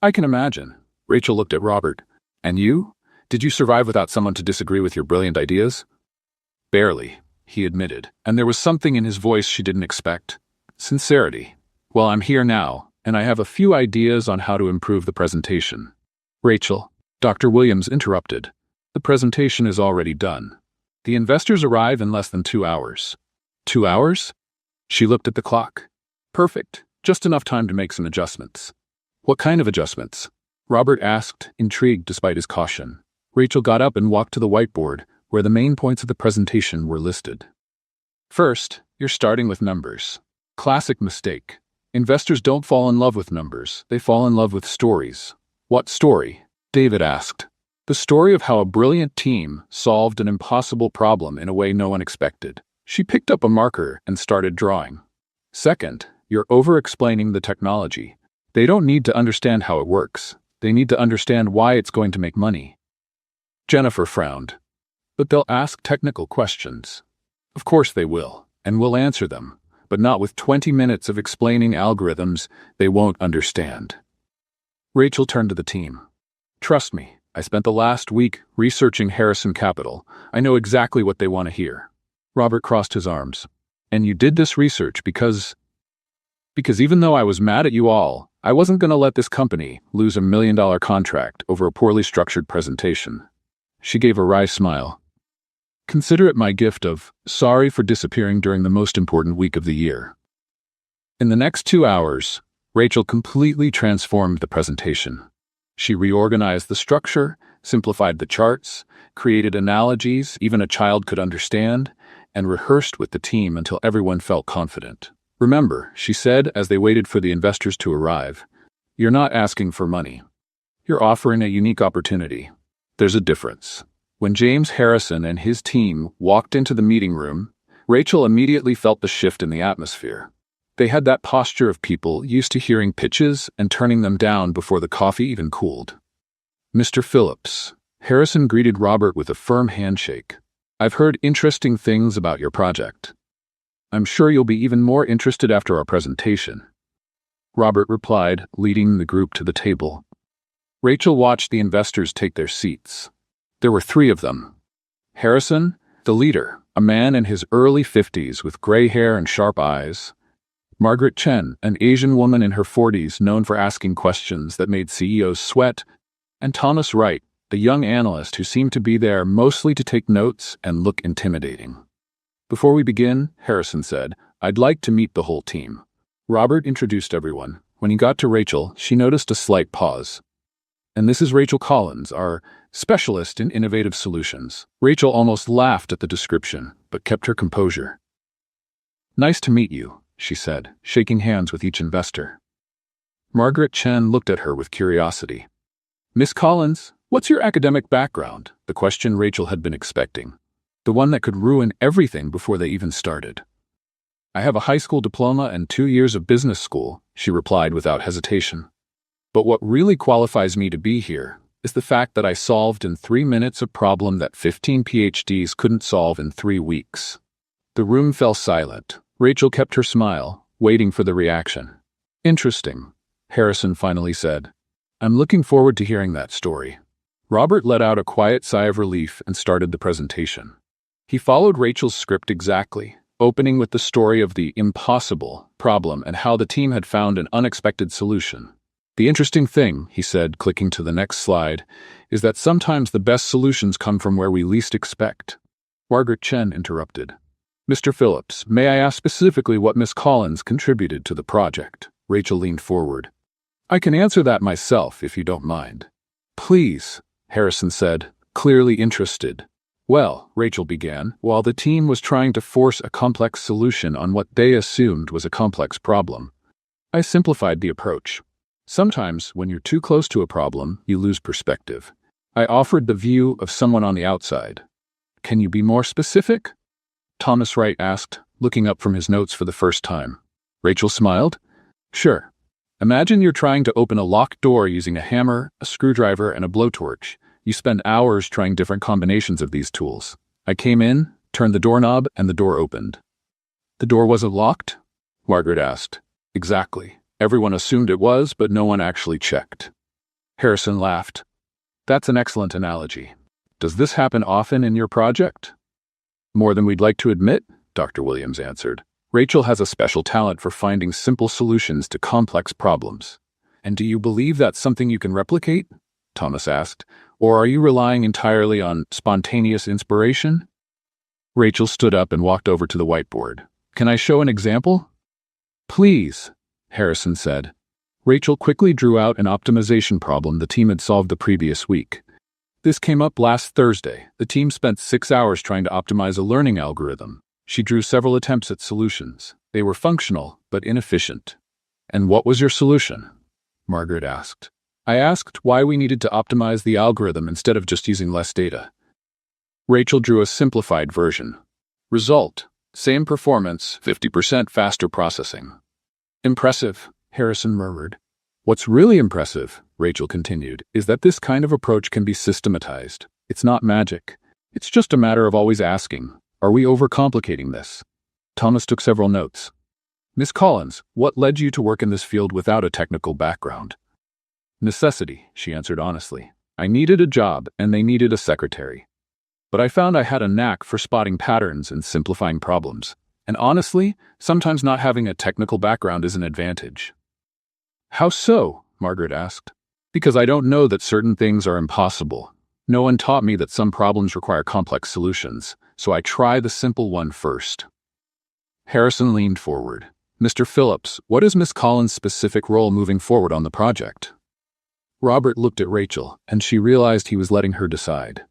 I can imagine. Rachel looked at Robert. And you? Did you survive without someone to disagree with your brilliant ideas? Barely, he admitted, and there was something in his voice she didn't expect. Sincerity. Well, I'm here now, and I have a few ideas on how to improve the presentation. Rachel, Dr. Williams interrupted. The presentation is already done. The investors arrive in less than 2 hours. 2 hours? She looked at the clock. Perfect. Just enough time to make some adjustments. What kind of adjustments? Robert asked, intrigued despite his caution. Rachel got up and walked to the whiteboard, where the main points of the presentation were listed. First, you're starting with numbers. Classic mistake. Investors don't fall in love with numbers. They fall in love with stories. What story? David asked. The story of how a brilliant team solved an impossible problem in a way no one expected. She picked up a marker and started drawing. Second, you're over-explaining the technology. They don't need to understand how it works. They need to understand why it's going to make money. Jennifer frowned. But they'll ask technical questions. Of course they will, and we'll answer them, but not with 20 minutes of explaining algorithms they won't understand. Rachel turned to the team. Trust me, I spent the last week researching Harrison Capital. I know exactly what they want to hear. Robert crossed his arms. And you did this research because even though I was mad at you all, I wasn't going to let this company lose $1 million contract over a poorly structured presentation. She gave a wry smile. Consider it my gift of sorry for disappearing during the most important week of the year. In the next 2 hours, Rachel completely transformed the presentation. She reorganized the structure, simplified the charts, created analogies even a child could understand, and rehearsed with the team until everyone felt confident. Remember, she said as they waited for the investors to arrive, you're not asking for money. You're offering a unique opportunity. There's a difference. When James Harrison and his team walked into the meeting room, Rachel immediately felt the shift in the atmosphere. They had that posture of people used to hearing pitches and turning them down before the coffee even cooled. Mr. Phillips, Harrison greeted Robert with a firm handshake. I've heard interesting things about your project. I'm sure you'll be even more interested after our presentation. Robert replied, leading the group to the table. Rachel watched the investors take their seats. There were 3 of them. Harrison, the leader, a man in his early 50s with gray hair and sharp eyes. Margaret Chen, an Asian woman in her 40s known for asking questions that made CEOs sweat, and Thomas Wright, the young analyst who seemed to be there mostly to take notes and look intimidating. Before we begin, Harrison said, I'd like to meet the whole team. Robert introduced everyone. When he got to Rachel, she noticed a slight pause. And this is Rachel Collins, our specialist in innovative solutions. Rachel almost laughed at the description, but kept her composure. Nice to meet you, she said, shaking hands with each investor. Margaret Chen looked at her with curiosity. Miss Collins, what's your academic background? The question Rachel had been expecting. The one that could ruin everything before they even started. I have a high school diploma and 2 years of business school, she replied without hesitation. But what really qualifies me to be here is the fact that I solved in 3 minutes a problem that 15 PhDs couldn't solve in 3 weeks. The room fell silent. Rachel kept her smile, waiting for the reaction. Interesting, Harrison finally said. I'm looking forward to hearing that story. Robert let out a quiet sigh of relief and started the presentation. He followed Rachel's script exactly, opening with the story of the impossible problem and how the team had found an unexpected solution. The interesting thing, he said, clicking to the next slide, is that sometimes the best solutions come from where we least expect. Margaret Chen interrupted. Mr. Phillips, may I ask specifically what Miss Collins contributed to the project? Rachel leaned forward. I can answer that myself, if you don't mind. Please, Harrison said, clearly interested. Well, Rachel began, while the team was trying to force a complex solution on what they assumed was a complex problem, I simplified the approach. Sometimes, when you're too close to a problem, you lose perspective. I offered the view of someone on the outside. Can you be more specific? Thomas Wright asked, looking up from his notes for the first time. Rachel smiled. Sure. Imagine you're trying to open a locked door using a hammer, a screwdriver, and a blowtorch. You spend hours trying different combinations of these tools. I came in, turned the doorknob, and the door opened. The door wasn't locked? Margaret asked. Exactly. Everyone assumed it was, but no one actually checked. Harrison laughed. That's an excellent analogy. Does this happen often in your project? More than we'd like to admit, Dr. Williams answered. Rachel has a special talent for finding simple solutions to complex problems. And do you believe that's something you can replicate? Thomas asked. Or are you relying entirely on spontaneous inspiration? Rachel stood up and walked over to the whiteboard. Can I show an example? Please, Harrison said. Rachel quickly drew out an optimization problem the team had solved the previous week. This came up last Thursday. The team spent 6 hours trying to optimize a learning algorithm. She drew several attempts at solutions. They were functional, but inefficient. And what was your solution? Margaret asked. I asked why we needed to optimize the algorithm instead of just using less data. Rachel drew a simplified version. Result: same performance, 50% faster processing. Impressive, Harrison murmured. What's really impressive, Rachel continued, is that this kind of approach can be systematized. It's not magic. It's just a matter of always asking, are we overcomplicating this? Thomas took several notes. Miss Collins, what led you to work in this field without a technical background? Necessity, she answered honestly. I needed a job, and they needed a secretary. But I found I had a knack for spotting patterns and simplifying problems. And honestly, sometimes not having a technical background is an advantage. How so? Margaret asked. Because I don't know that certain things are impossible. No one taught me that some problems require complex solutions, so I try the simple one first. Harrison leaned forward. Mr. Phillips, what is Miss Collins' specific role moving forward on the project? Robert looked at Rachel, and she realized he was letting her decide.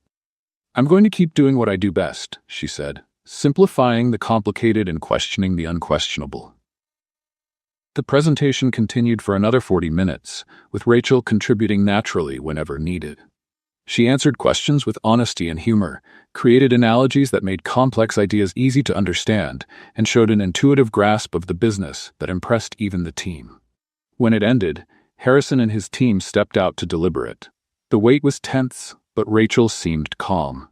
I'm going to keep doing what I do best, she said. Simplifying the complicated and questioning the unquestionable. The presentation continued for another 40 minutes, with Rachel contributing naturally whenever needed. She answered questions with honesty and humor, created analogies that made complex ideas easy to understand, and showed an intuitive grasp of the business that impressed even the team. When it ended, Harrison and his team stepped out to deliberate. The wait was tense, but Rachel seemed calm.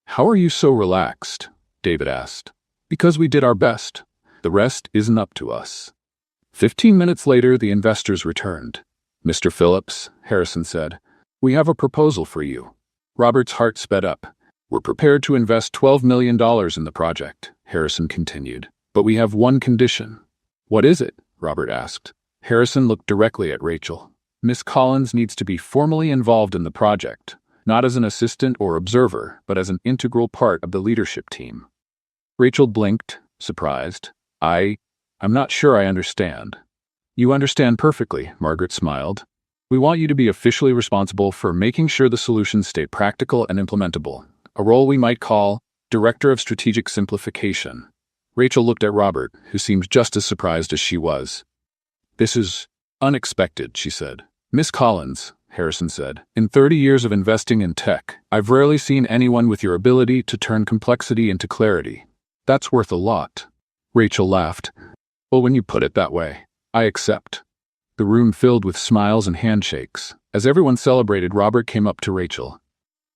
How are you so relaxed? David asked. Because we did our best. The rest isn't up to us. 15 minutes later, the investors returned. Mr. Phillips, Harrison said, we have a proposal for you. Robert's heart sped up. We're prepared to invest $12 million in the project, Harrison continued. But we have one condition. What is it? Robert asked. Harrison looked directly at Rachel. Miss Collins needs to be formally involved in the project, not as an assistant or observer, but as an integral part of the leadership team. Rachel blinked, surprised. I'm not sure I understand. You understand perfectly, Margaret smiled. We want you to be officially responsible for making sure the solutions stay practical and implementable, a role we might call Director of Strategic Simplification. Rachel looked at Robert, who seemed just as surprised as she was. This is unexpected, she said. Miss Collins, Harrison said, in 30 years of investing in tech, I've rarely seen anyone with your ability to turn complexity into clarity. That's worth a lot. Rachel laughed. Well, when you put it that way, I accept. The room filled with smiles and handshakes. As everyone celebrated, Robert came up to Rachel.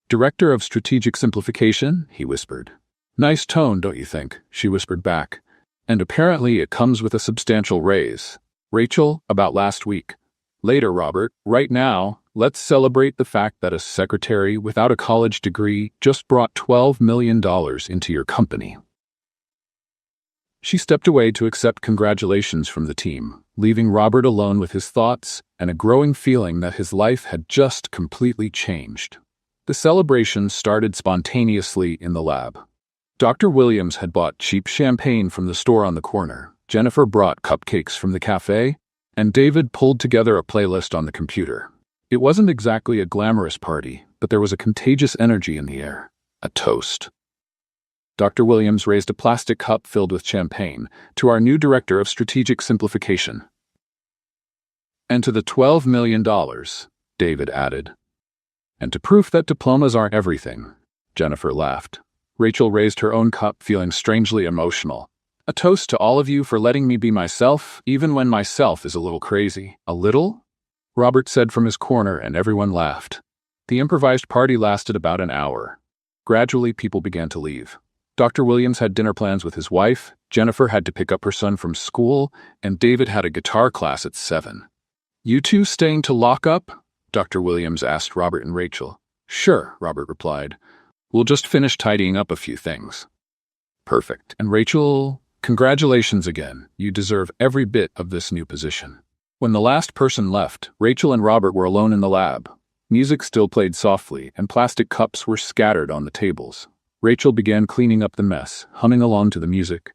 Director of Strategic Simplification, he whispered. Nice tone, don't you think? She whispered back. And apparently it comes with a substantial raise. Rachel, about last week. Later, Robert. Right now, let's celebrate the fact that a secretary without a college degree just brought $12 million into your company. She stepped away to accept congratulations from the team, leaving Robert alone with his thoughts and a growing feeling that his life had just completely changed. The celebration started spontaneously in the lab. Dr. Williams had bought cheap champagne from the store on the corner, Jennifer brought cupcakes from the cafe, and David pulled together a playlist on the computer. It wasn't exactly a glamorous party, but there was a contagious energy in the air. A toast. Dr. Williams raised a plastic cup filled with champagne to our new Director of Strategic Simplification. And to the $12 million, David added. And to proof that diplomas aren't everything, Jennifer laughed. Rachel raised her own cup, feeling strangely emotional. A toast to all of you for letting me be myself, even when myself is a little crazy. A little? Robert said from his corner, and everyone laughed. The improvised party lasted about an hour. Gradually, people began to leave. Dr. Williams had dinner plans with his wife, Jennifer had to pick up her son from school, and David had a guitar class at 7. You two staying to lock up? Dr. Williams asked Robert and Rachel. Sure, Robert replied. We'll just finish tidying up a few things. Perfect. And Rachel, congratulations again. You deserve every bit of this new position. When the last person left, Rachel and Robert were alone in the lab. Music still played softly, and plastic cups were scattered on the tables. Rachel began cleaning up the mess, humming along to the music.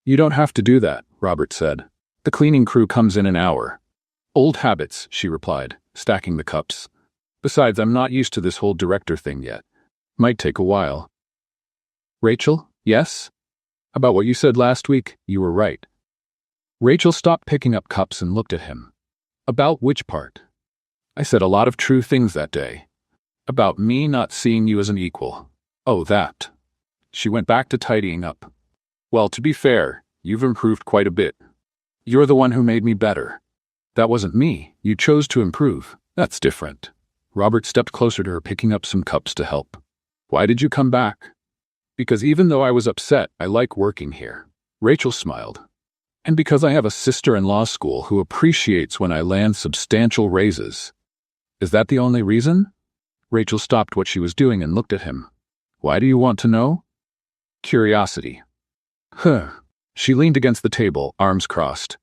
You don't have to do that, Robert said. The cleaning crew comes in an hour. Old habits, she replied, stacking the cups. Besides, I'm not used to this whole director thing yet. Might take a while. Rachel, yes? About what you said last week, you were right. Rachel stopped picking up cups and looked at him. About which part? I said a lot of true things that day. About me not seeing you as an equal. Oh, that. She went back to tidying up. Well, to be fair, you've improved quite a bit. You're the one who made me better. That wasn't me. You chose to improve. That's different. Robert stepped closer to her, picking up some cups to help. Why did you come back? Because even though I was upset, I like working here. Rachel smiled. And because I have a sister in law school who appreciates when I land substantial raises. Is that the only reason? Rachel stopped what she was doing and looked at him. Why do you want to know? Curiosity. She leaned against the table, arms crossed.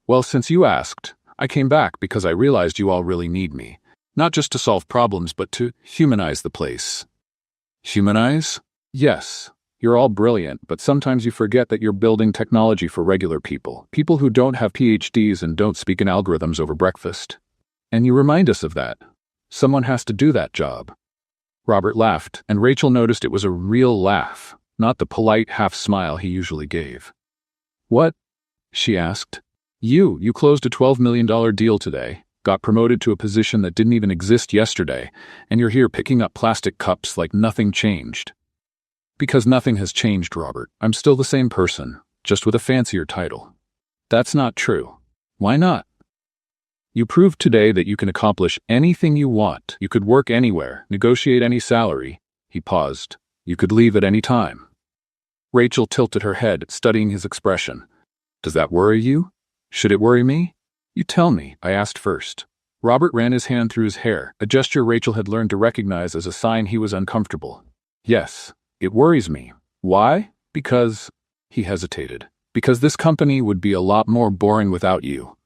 Well, since you asked, I came back because I realized you all really need me. Not just to solve problems, but to humanize the place. Humanize? Yes. You're all brilliant, but sometimes you forget that you're building technology for regular people. People who don't have PhDs and don't speak in algorithms over breakfast. And you remind us of that. Someone has to do that job. Robert laughed, and Rachel noticed it was a real laugh, not the polite half-smile he usually gave. What? She asked. You closed a $12 million deal today, got promoted to a position that didn't even exist yesterday, and you're here picking up plastic cups like nothing changed. Because nothing has changed, Robert. I'm still the same person, just with a fancier title. That's not true. Why not? You proved today that you can accomplish anything you want. You could work anywhere, negotiate any salary. He paused. You could leave at any time. Rachel tilted her head, studying his expression. Does that worry you? Should it worry me? You tell me, I asked first. Robert ran his hand through his hair, a gesture Rachel had learned to recognize as a sign he was uncomfortable. Yes, it worries me. Why? Because, he hesitated, because this company would be a lot more boring without you.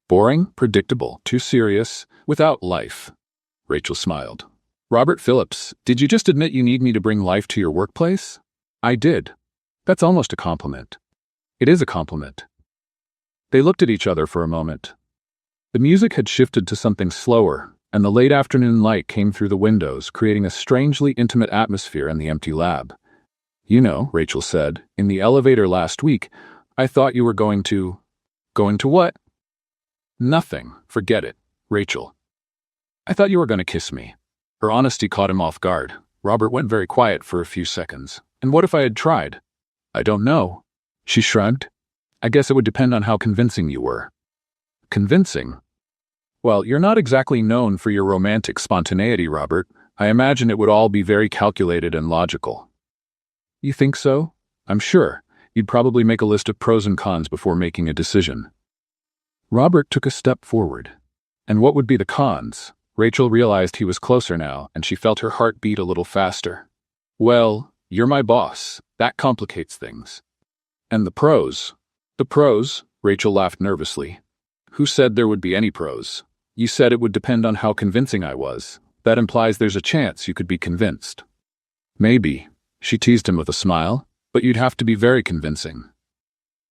Boring, predictable, too serious, without life. Rachel smiled. Robert Phillips, did you just admit you need me to bring life to your workplace? I did. That's almost a compliment. It is a compliment. They looked at each other for a moment. The music had shifted to something slower, and the late afternoon light came through the windows, creating a strangely intimate atmosphere in the empty lab. You know, Rachel said, in the elevator last week, I thought you were going to... Going to what? Nothing. Forget it, Rachel. I thought you were going to kiss me. Her honesty caught him off guard. Robert went very quiet for a few seconds. And what if I had tried? I don't know. She shrugged. I guess it would depend on how convincing you were. Convincing? Well, you're not exactly known for your romantic spontaneity, Robert. I imagine it would all be very calculated and logical. You think so? I'm sure. You'd probably make a list of pros and cons before making a decision. Robert took a step forward. And what would be the cons? Rachel realized he was closer now, and she felt her heart beat a little faster. Well, you're my boss. That complicates things. And the pros? The pros? Rachel laughed nervously. Who said there would be any pros? You said it would depend on how convincing I was. That implies there's a chance you could be convinced. Maybe, she teased him with a smile, but you'd have to be very convincing.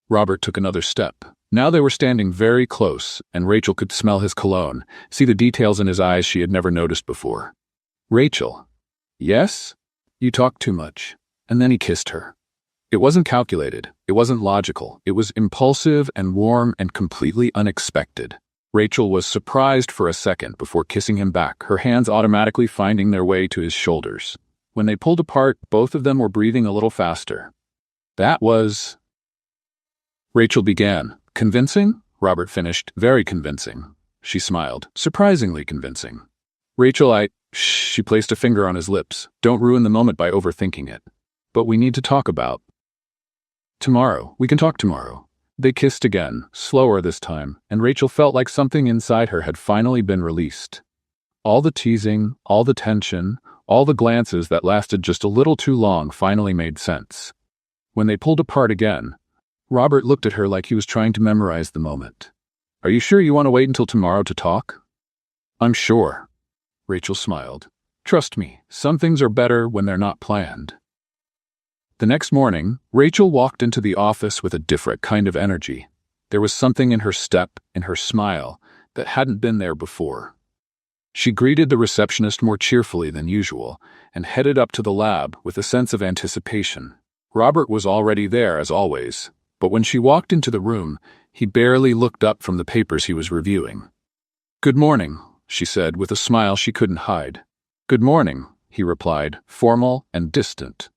Robert took another step. Now they were standing very close, and Rachel could smell his cologne, see the details in his eyes she had never noticed before. Rachel. Yes? You talk too much. And then he kissed her. It wasn't calculated, it wasn't logical, it was impulsive and warm and completely unexpected. Rachel was surprised for a second before kissing him back, her hands automatically finding their way to his shoulders. When they pulled apart, both of them were breathing a little faster. That was... Rachel began. Convincing? Robert finished. Very convincing. She smiled. Surprisingly convincing. Rachel, She placed a finger on his lips. Don't ruin the moment by overthinking it. But we need to talk about... Tomorrow. We can talk tomorrow. They kissed again, slower this time, and Rachel felt like something inside her had finally been released. All the teasing, all the tension, all the glances that lasted just a little too long finally made sense. When they pulled apart again, Robert looked at her like he was trying to memorize the moment. Are you sure you want to wait until tomorrow to talk? I'm sure. Rachel smiled. Trust me, some things are better when they're not planned. The next morning, Rachel walked into the office with a different kind of energy. There was something in her step, in her smile, that hadn't been there before. She greeted the receptionist more cheerfully than usual and headed up to the lab with a sense of anticipation. Robert was already there, as always, but when she walked into the room, he barely looked up from the papers he was reviewing. Good morning, she said with a smile she couldn't hide. Good morning, he replied, formal and distant.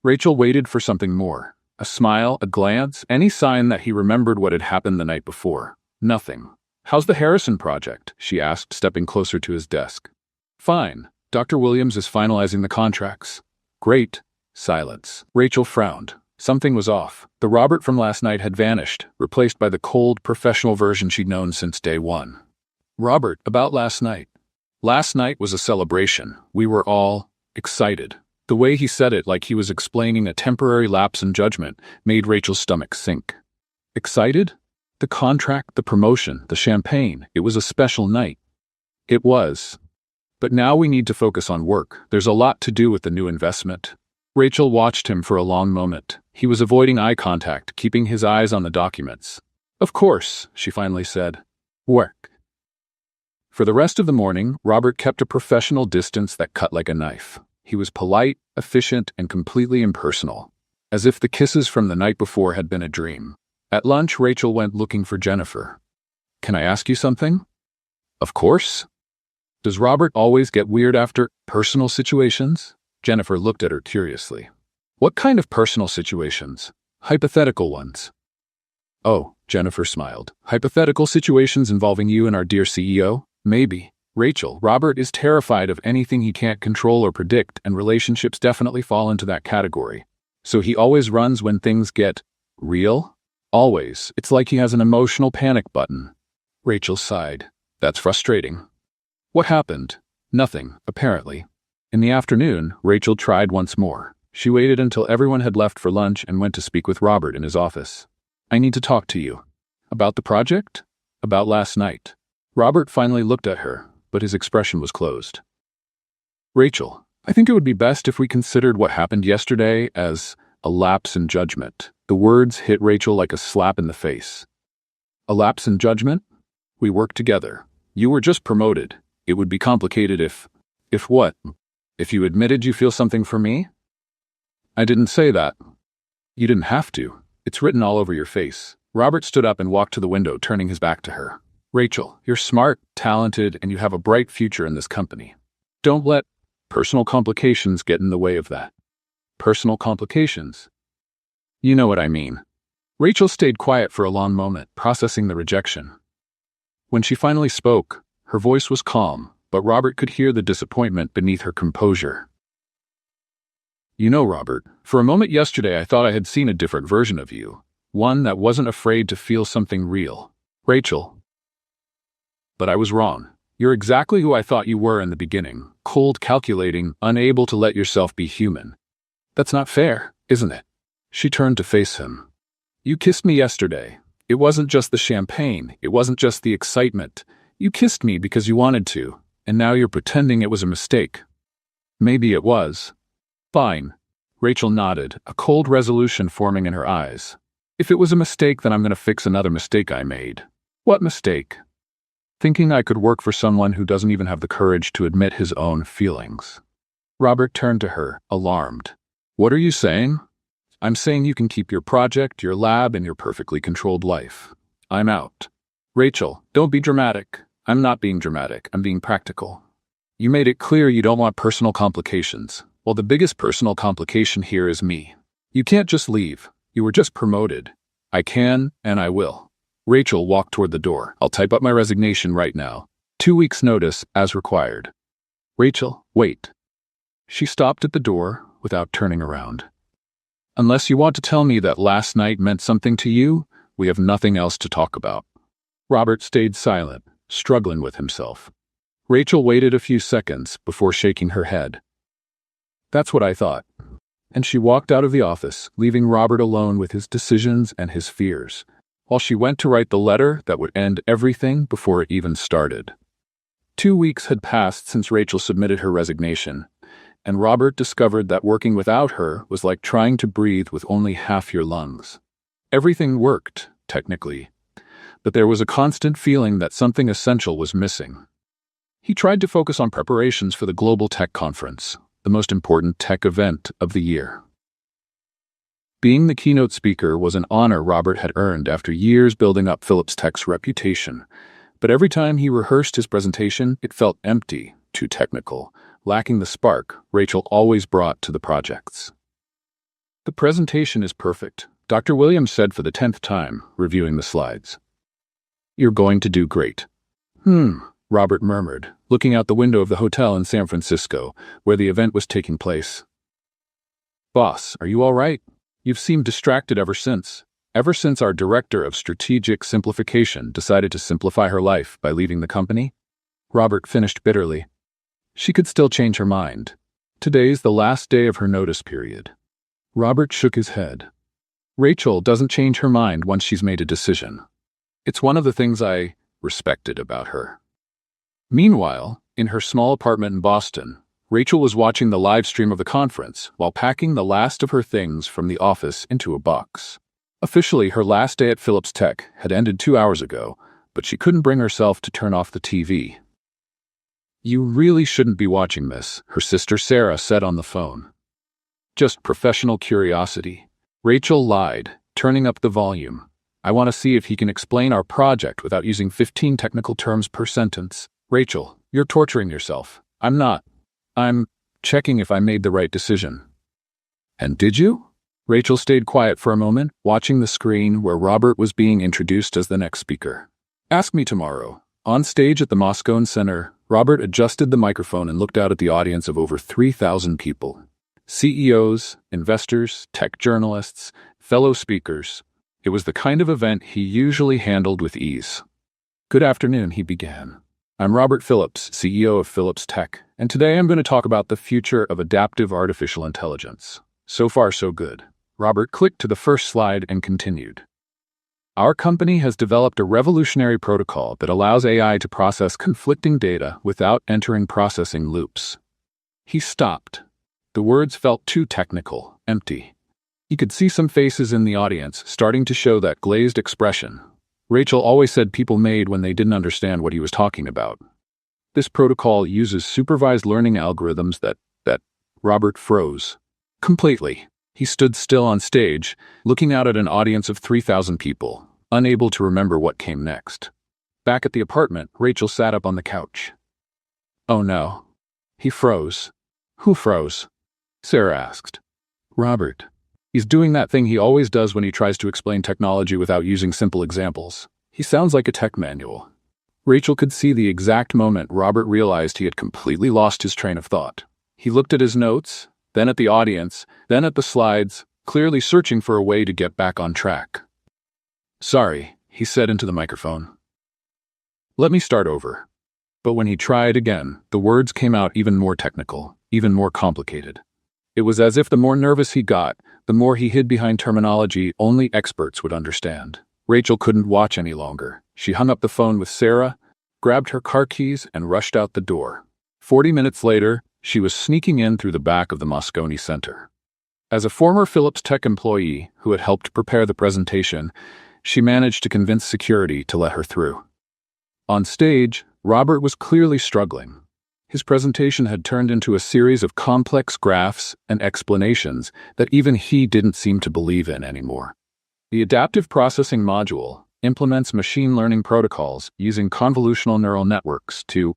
Rachel waited for something more. A smile, a glance, any sign that he remembered what had happened the night before. Nothing. How's the Harrison project? She asked, stepping closer to his desk. Fine. Dr. Williams is finalizing the contracts. Great. Silence. Rachel frowned. Something was off. The Robert from last night had vanished, replaced by the cold, professional version she'd known since day one. Robert, about last night. Last night was a celebration. We were all excited. The way he said it, like he was explaining a temporary lapse in judgment, made Rachel's stomach sink. Excited? The contract, the promotion, the champagne. It was a special night. It was. But now we need to focus on work. There's a lot to do with the new investment. Rachel watched him for a long moment. He was avoiding eye contact, keeping his eyes on the documents. Of course, she finally said. Work. For the rest of the morning, Robert kept a professional distance that cut like a knife. He was polite, efficient, and completely impersonal, as if the kisses from the night before had been a dream. At lunch, Rachel went looking for Jennifer. Can I ask you something? Of course. Does Robert always get weird after personal situations? Jennifer looked at her curiously. What kind of personal situations? Hypothetical ones. Oh, Jennifer smiled. Hypothetical situations involving you and our dear CEO? Maybe. Rachel, Robert is terrified of anything he can't control or predict, and relationships definitely fall into that category. So he always runs when things get real? Always. It's like he has an emotional panic button. Rachel sighed. That's frustrating. What happened? Nothing, apparently. In the afternoon, Rachel tried once more. She waited until everyone had left for lunch and went to speak with Robert in his office. I need to talk to you. About the project? About last night. Robert finally looked at her, but his expression was closed. Rachel, I think it would be best if we considered what happened yesterday as a lapse in judgment. The words hit Rachel like a slap in the face. A lapse in judgment? We worked together. You were just promoted. It would be complicated if what? If you admitted you feel something for me? I didn't say that. You didn't have to. It's written all over your face. Robert stood up and walked to the window, turning his back to her. Rachel, you're smart, talented, and you have a bright future in this company. Don't let personal complications get in the way of that. Personal complications? You know what I mean. Rachel stayed quiet for a long moment, processing the rejection. When she finally spoke, her voice was calm, but Robert could hear the disappointment beneath her composure. You know, Robert, for a moment yesterday I thought I had seen a different version of you, one that wasn't afraid to feel something real. Rachel. But I was wrong. You're exactly who I thought you were in the beginning, cold, calculating, unable to let yourself be human. That's not fair, isn't it? She turned to face him. You kissed me yesterday. It wasn't just the champagne, it wasn't just the excitement. You kissed me because you wanted to, and now you're pretending it was a mistake. Maybe it was. Fine. Rachel nodded, a cold resolution forming in her eyes. If it was a mistake, then I'm going to fix another mistake I made. What mistake? Thinking I could work for someone who doesn't even have the courage to admit his own feelings. Robert turned to her, alarmed. What are you saying? I'm saying you can keep your project, your lab, and your perfectly controlled life. I'm out. Rachel, don't be dramatic. I'm not being dramatic. I'm being practical. You made it clear you don't want personal complications. Well, the biggest personal complication here is me. You can't just leave. You were just promoted. I can, and I will. Rachel walked toward the door. I'll type up my resignation right now. 2 weeks' notice, as required. Rachel, wait. She stopped at the door without turning around. Unless you want to tell me that last night meant something to you, we have nothing else to talk about. Robert stayed silent, struggling with himself. Rachel waited a few seconds before shaking her head. That's what I thought. And she walked out of the office, leaving Robert alone with his decisions and his fears, while she went to write the letter that would end everything before it even started. 2 weeks had passed since Rachel submitted her resignation, and Robert discovered that working without her was like trying to breathe with only half your lungs. Everything worked, technically, but there was a constant feeling that something essential was missing. He tried to focus on preparations for the Global Tech Conference, the most important tech event of the year. Being the keynote speaker was an honor Robert had earned after years building up Philips Tech's reputation, but every time he rehearsed his presentation, it felt empty, too technical, lacking the spark Rachel always brought to the projects. The presentation is perfect, Dr. Williams said for the 10th time, reviewing the slides. You're going to do great. Robert murmured, looking out the window of the hotel in San Francisco, where the event was taking place. Boss, are you all right? You've seemed distracted ever since our director of strategic simplification decided to simplify her life by leaving the company. Robert finished bitterly. She could still change her mind. Today's the last day of her notice period. Robert shook his head. Rachel doesn't change her mind once she's made a decision. It's one of the things I respected about her. Meanwhile, in her small apartment in Boston, Rachel was watching the live stream of the conference while packing the last of her things from the office into a box. Officially, her last day at Philips Tech had ended 2 hours ago, but she couldn't bring herself to turn off the TV. You really shouldn't be watching this, her sister Sarah said on the phone. Just professional curiosity. Rachel lied, turning up the volume. I want to see if he can explain our project without using 15 technical terms per sentence. Rachel, you're torturing yourself. I'm not. I'm checking if I made the right decision. And did you? Rachel stayed quiet for a moment, watching the screen where Robert was being introduced as the next speaker. Ask me tomorrow. On stage at the Moscone Center, Robert adjusted the microphone and looked out at the audience of over 3,000 people. CEOs, investors, tech journalists, fellow speakers. It was the kind of event he usually handled with ease. Good afternoon, he began. I'm Robert Phillips, CEO of Philips Tech, and today I'm going to talk about the future of adaptive artificial intelligence. So far, so good. Robert clicked to the first slide and continued. Our company has developed a revolutionary protocol that allows AI to process conflicting data without entering processing loops. He stopped. The words felt too technical, empty. He could see some faces in the audience starting to show that glazed expression Rachel always said people made when they didn't understand what he was talking about. This protocol uses supervised learning algorithms that Robert froze. Completely. He stood still on stage, looking out at an audience of 3,000 people, unable to remember what came next. Back at the apartment, Rachel sat up on the couch. Oh no. He froze. Who froze? Sarah asked. Robert. He's doing that thing he always does when he tries to explain technology without using simple examples. He sounds like a tech manual. Rachel could see the exact moment Robert realized he had completely lost his train of thought. He looked at his notes, then at the audience, then at the slides, clearly searching for a way to get back on track. "Sorry," he said into the microphone. "Let me start over." But when he tried again, the words came out even more technical, even more complicated. It was as if the more nervous he got, the more he hid behind terminology only experts would understand. Rachel couldn't watch any longer. She hung up the phone with Sarah, grabbed her car keys, and rushed out the door. 40 minutes later, she was sneaking in through the back of the Moscone Center. As a former Philips Tech employee who had helped prepare the presentation, she managed to convince security to let her through. On stage, Robert was clearly struggling. His presentation had turned into a series of complex graphs and explanations that even he didn't seem to believe in anymore. The Adaptive Processing Module implements machine learning protocols using convolutional neural networks to...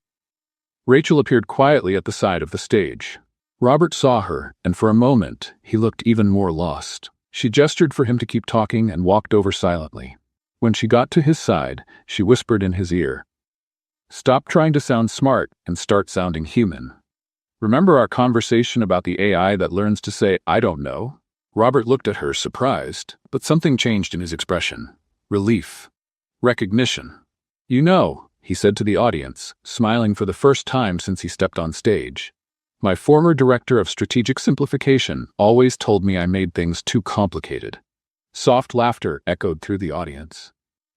Rachel appeared quietly at the side of the stage. Robert saw her, and for a moment, he looked even more lost. She gestured for him to keep talking and walked over silently. When she got to his side, she whispered in his ear, "Stop trying to sound smart and start sounding human. Remember our conversation about the AI that learns to say, 'I don't know'?" Robert looked at her, surprised, but something changed in his expression. Relief. Recognition. "You know," he said to the audience, smiling for the first time since he stepped on stage. "My former director of strategic simplification always told me I made things too complicated." Soft laughter echoed through the audience.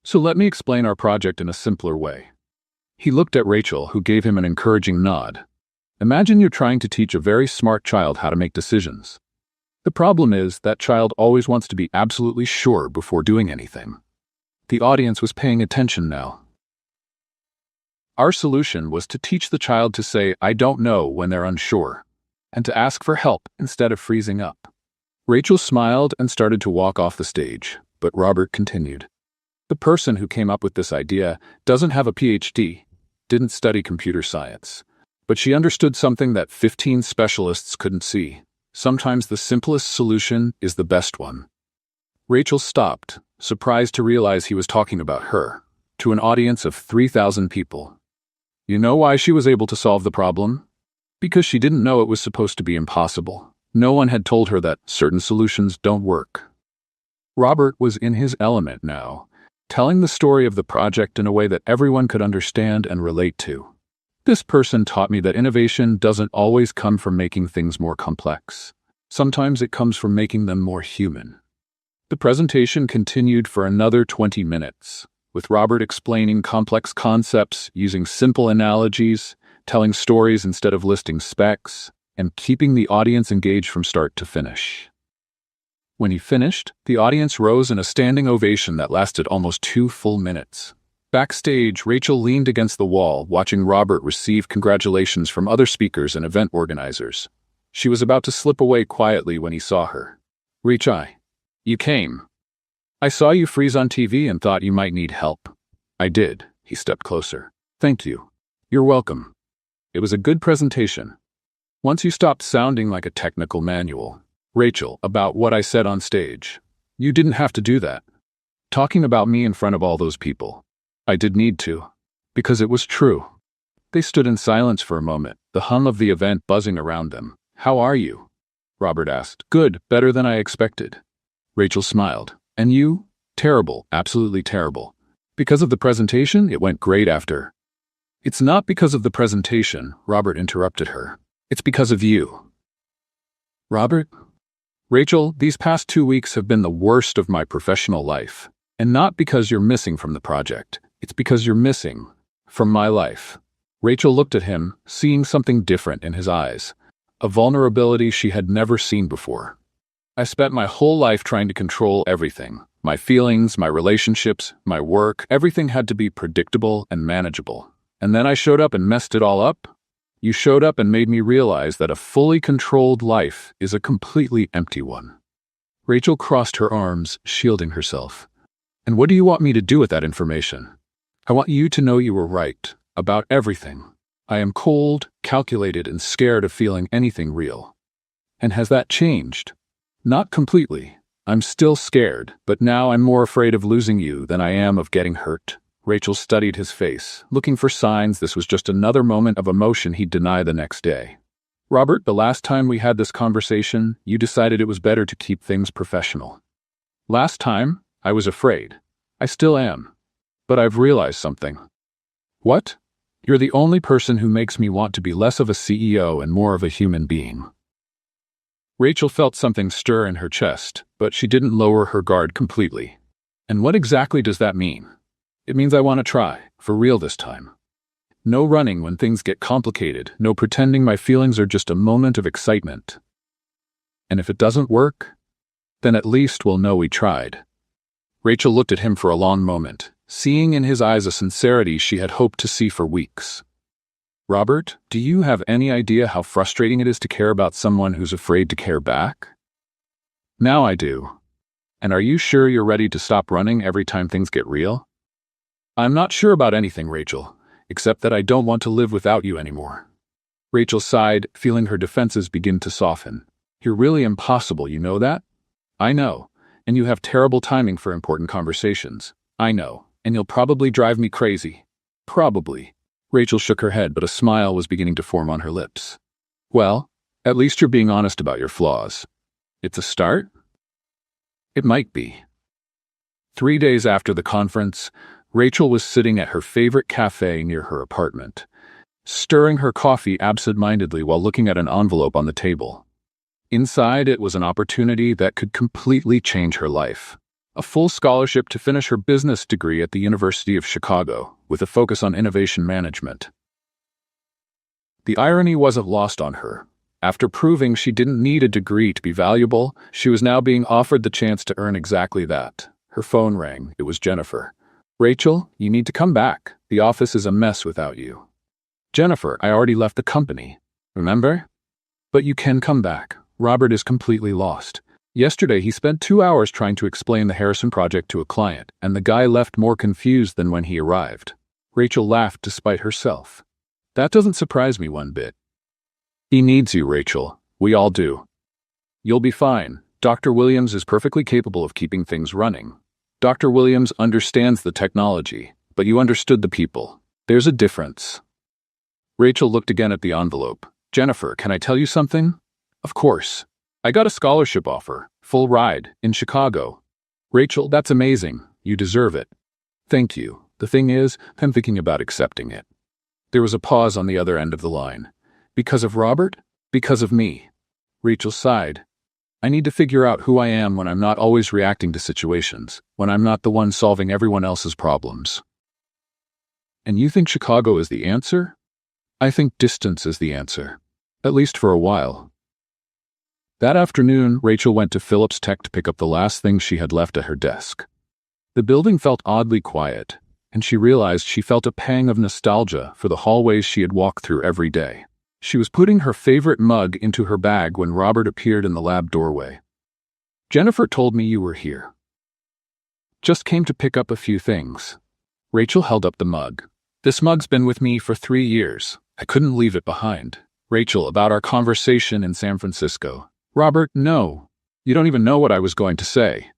"So let me explain our project in a simpler way." He looked at Rachel, who gave him an encouraging nod. "Imagine you're trying to teach a very smart child how to make decisions. The problem is that child always wants to be absolutely sure before doing anything." The audience was paying attention now. Our solution was to teach the child to say, "I don't know," when they're unsure, and to ask for help instead of freezing up. Rachel smiled and started to walk off the stage, but Robert continued. "The person who came up with this idea doesn't have a PhD, didn't study computer science, but she understood something that 15 specialists couldn't see. Sometimes the simplest solution is the best one." Rachel stopped, surprised to realize he was talking about her, to an audience of 3,000 people. You know why she was able to solve the problem? Because she didn't know it was supposed to be impossible. No one had told her that certain solutions don't work. Robert was in his element now, telling the story of the project in a way that everyone could understand and relate to. "This person taught me that innovation doesn't always come from making things more complex. Sometimes it comes from making them more human." The presentation continued for another 20 minutes, with Robert explaining complex concepts, using simple analogies, telling stories instead of listing specs, and keeping the audience engaged from start to finish. When he finished, the audience rose in a standing ovation that lasted almost 2 full minutes. Backstage, Rachel leaned against the wall, watching Robert receive congratulations from other speakers and event organizers. She was about to slip away quietly when he saw her. "Rachel, you came. I saw you freeze on TV and thought you might need help." "I did." He stepped closer. "Thank you." "You're welcome. It was a good presentation. Once you stopped sounding like a technical manual." "Rachel, about what I said on stage. You didn't have to do that. Talking about me in front of all those people. I did need to. Because it was true." They stood in silence for a moment, the hum of the event buzzing around them. "How are you?" Robert asked. "Good, better than I expected." Rachel smiled. "And you?" "Terrible, absolutely terrible. Because of the presentation, it went great after." "It's not because of the presentation," Robert interrupted her. "It's because of you." "Robert?" "Rachel, these past 2 weeks have been the worst of my professional life. And not because you're missing from the project. It's because you're missing from my life." Rachel looked at him, seeing something different in his eyes, a vulnerability she had never seen before. "I spent my whole life trying to control everything. My feelings, my relationships, my work, everything had to be predictable and manageable. And then I showed up and messed it all up? You showed up and made me realize that a fully controlled life is a completely empty one." Rachel crossed her arms, shielding herself. "And what do you want me to do with that information? I want you to know you were right, about everything. I am cold, calculated, and scared of feeling anything real. And has that changed?" Not completely. I'm still scared, but now I'm more afraid of losing you than I am of getting hurt. Rachel studied his face, looking for signs this was just another moment of emotion he'd deny the next day. Robert, the last time we had this conversation, you decided it was better to keep things professional. Last time, I was afraid. I still am. But I've realized something. What? You're the only person who makes me want to be less of a CEO and more of a human being. Rachel felt something stir in her chest, but she didn't lower her guard completely. And what exactly does that mean? It means I want to try, for real this time. No running when things get complicated, no pretending my feelings are just a moment of excitement. And if it doesn't work, then at least we'll know we tried. Rachel looked at him for a long moment, seeing in his eyes a sincerity she had hoped to see for weeks. Robert, do you have any idea how frustrating it is to care about someone who's afraid to care back? Now I do. And are you sure you're ready to stop running every time things get real? I'm not sure about anything, Rachel, except that I don't want to live without you anymore. Rachel sighed, feeling her defenses begin to soften. You're really impossible, you know that? I know, and you have terrible timing for important conversations. I know, and you'll probably drive me crazy. Probably. Rachel shook her head, but a smile was beginning to form on her lips. Well, at least you're being honest about your flaws. It's a start? It might be. 3 days after the conference, Rachel was sitting at her favorite cafe near her apartment, stirring her coffee absent-mindedly while looking at an envelope on the table. Inside, it was an opportunity that could completely change her life. A full scholarship to finish her business degree at the University of Chicago, with a focus on innovation management. The irony wasn't lost on her. After proving she didn't need a degree to be valuable, she was now being offered the chance to earn exactly that. Her phone rang. It was Jennifer. Rachel, you need to come back. The office is a mess without you. Jennifer, I already left the company. Remember? But you can come back. Robert is completely lost. Yesterday, he spent 2 hours trying to explain the Harrison project to a client, and the guy left more confused than when he arrived. Rachel laughed despite herself. That doesn't surprise me one bit. He needs you, Rachel. We all do. You'll be fine. Dr. Williams is perfectly capable of keeping things running. Dr. Williams understands the technology, but you understood the people. There's a difference. Rachel looked again at the envelope. Jennifer, can I tell you something? Of course. I got a scholarship offer, full ride, in Chicago. Rachel, that's amazing. You deserve it. Thank you. The thing is, I'm thinking about accepting it. There was a pause on the other end of the line. Because of Robert? Because of me. Rachel sighed. I need to figure out who I am when I'm not always reacting to situations, when I'm not the one solving everyone else's problems. And you think Chicago is the answer? I think distance is the answer. At least for a while. That afternoon, Rachel went to Phillips Tech to pick up the last things she had left at her desk. The building felt oddly quiet, and she realized she felt a pang of nostalgia for the hallways she had walked through every day. She was putting her favorite mug into her bag when Robert appeared in the lab doorway. Jennifer told me you were here. Just came to pick up a few things. Rachel held up the mug. This mug's been with me for 3 years. I couldn't leave it behind. Rachel, about our conversation in San Francisco. Robert, no. You don't even know what I was going to say.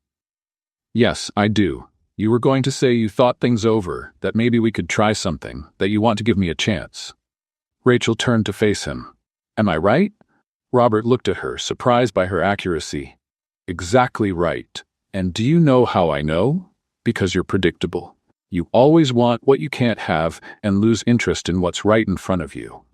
Yes, I do. You were going to say you thought things over, that maybe we could try something, that you want to give me a chance. Rachel turned to face him. Am I right? Robert looked at her, surprised by her accuracy. Exactly right. And do you know how I know? Because you're predictable. You always want what you can't have and lose interest in what's right in front of you.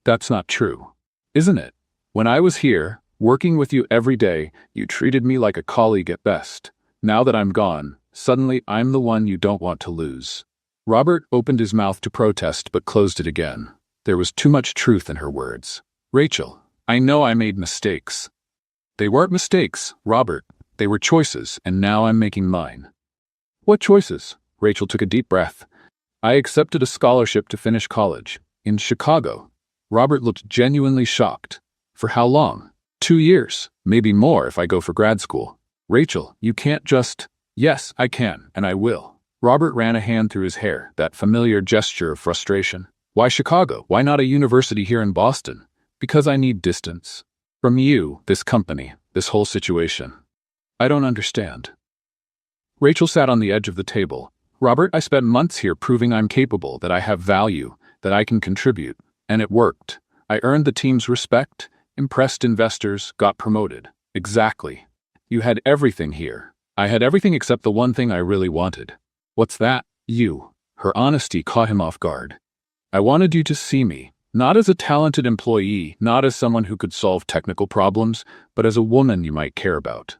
That's not true, isn't it? When I was here, working with you every day, you treated me like a colleague at best. Now that I'm gone, suddenly I'm the one you don't want to lose. Robert opened his mouth to protest but closed it again. There was too much truth in her words. Rachel, I know I made mistakes. They weren't mistakes, Robert. They were choices, and now I'm making mine. What choices? Rachel took a deep breath. I accepted a scholarship to finish college. In Chicago. Robert looked genuinely shocked. For how long? 2 years, maybe more if I go for grad school. Rachel, you can't just... Yes, I can, and I will. Robert ran a hand through his hair, that familiar gesture of frustration. Why Chicago? Why not a university here in Boston? Because I need distance. From you, this company. This whole situation. I don't understand. Rachel sat on the edge of the table. Robert, I spent months here proving I'm capable, that I have value, that I can contribute. And it worked. I earned the team's respect, impressed investors, got promoted. Exactly. You had everything here. I had everything except the one thing I really wanted. What's that? You. Her honesty caught him off guard. I wanted you to see me, not as a talented employee, not as someone who could solve technical problems, but as a woman you might care about.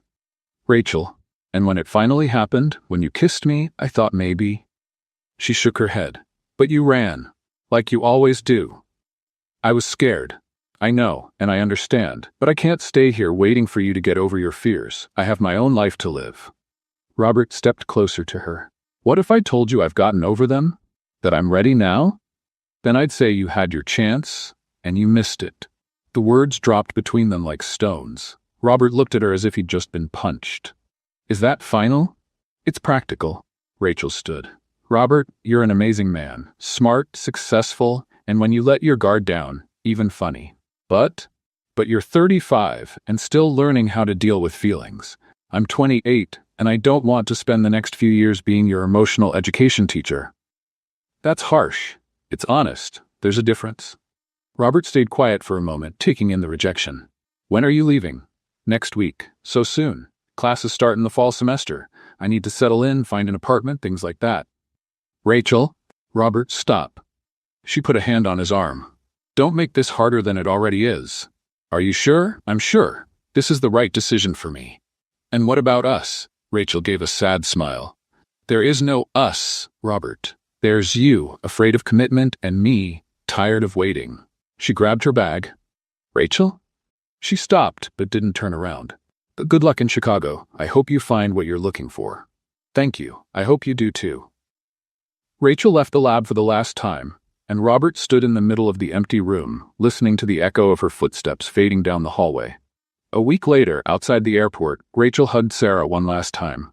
Rachel, and when it finally happened, when you kissed me, I thought maybe. She shook her head. But you ran, like you always do. I was scared. I know, and I understand, but I can't stay here waiting for you to get over your fears. I have my own life to live. Robert stepped closer to her. What if I told you I've gotten over them? That I'm ready now? Then I'd say you had your chance, and you missed it. The words dropped between them like stones. Robert looked at her as if he'd just been punched. Is that final? It's practical. Rachel stood. Robert, you're an amazing man. Smart, successful, and when you let your guard down, even funny. But you're 35 and still learning how to deal with feelings. I'm 28, and I don't want to spend the next few years being your emotional education teacher. That's harsh. It's honest. There's a difference. Robert stayed quiet for a moment, taking in the rejection. When are you leaving? Next week. So soon. Classes start in the fall semester. I need to settle in, find an apartment, things like that. Rachel? Robert, stop. She put a hand on his arm. Don't make this harder than it already is. Are you sure? I'm sure. This is the right decision for me. And what about us? Rachel gave a sad smile. There is no us, Robert. There's you, afraid of commitment, and me, tired of waiting. She grabbed her bag. Rachel? She stopped, but didn't turn around. Good luck in Chicago. I hope you find what you're looking for. Thank you. I hope you do too. Rachel left the lab for the last time, and Robert stood in the middle of the empty room, listening to the echo of her footsteps fading down the hallway. A week later, outside the airport, Rachel hugged Sarah one last time.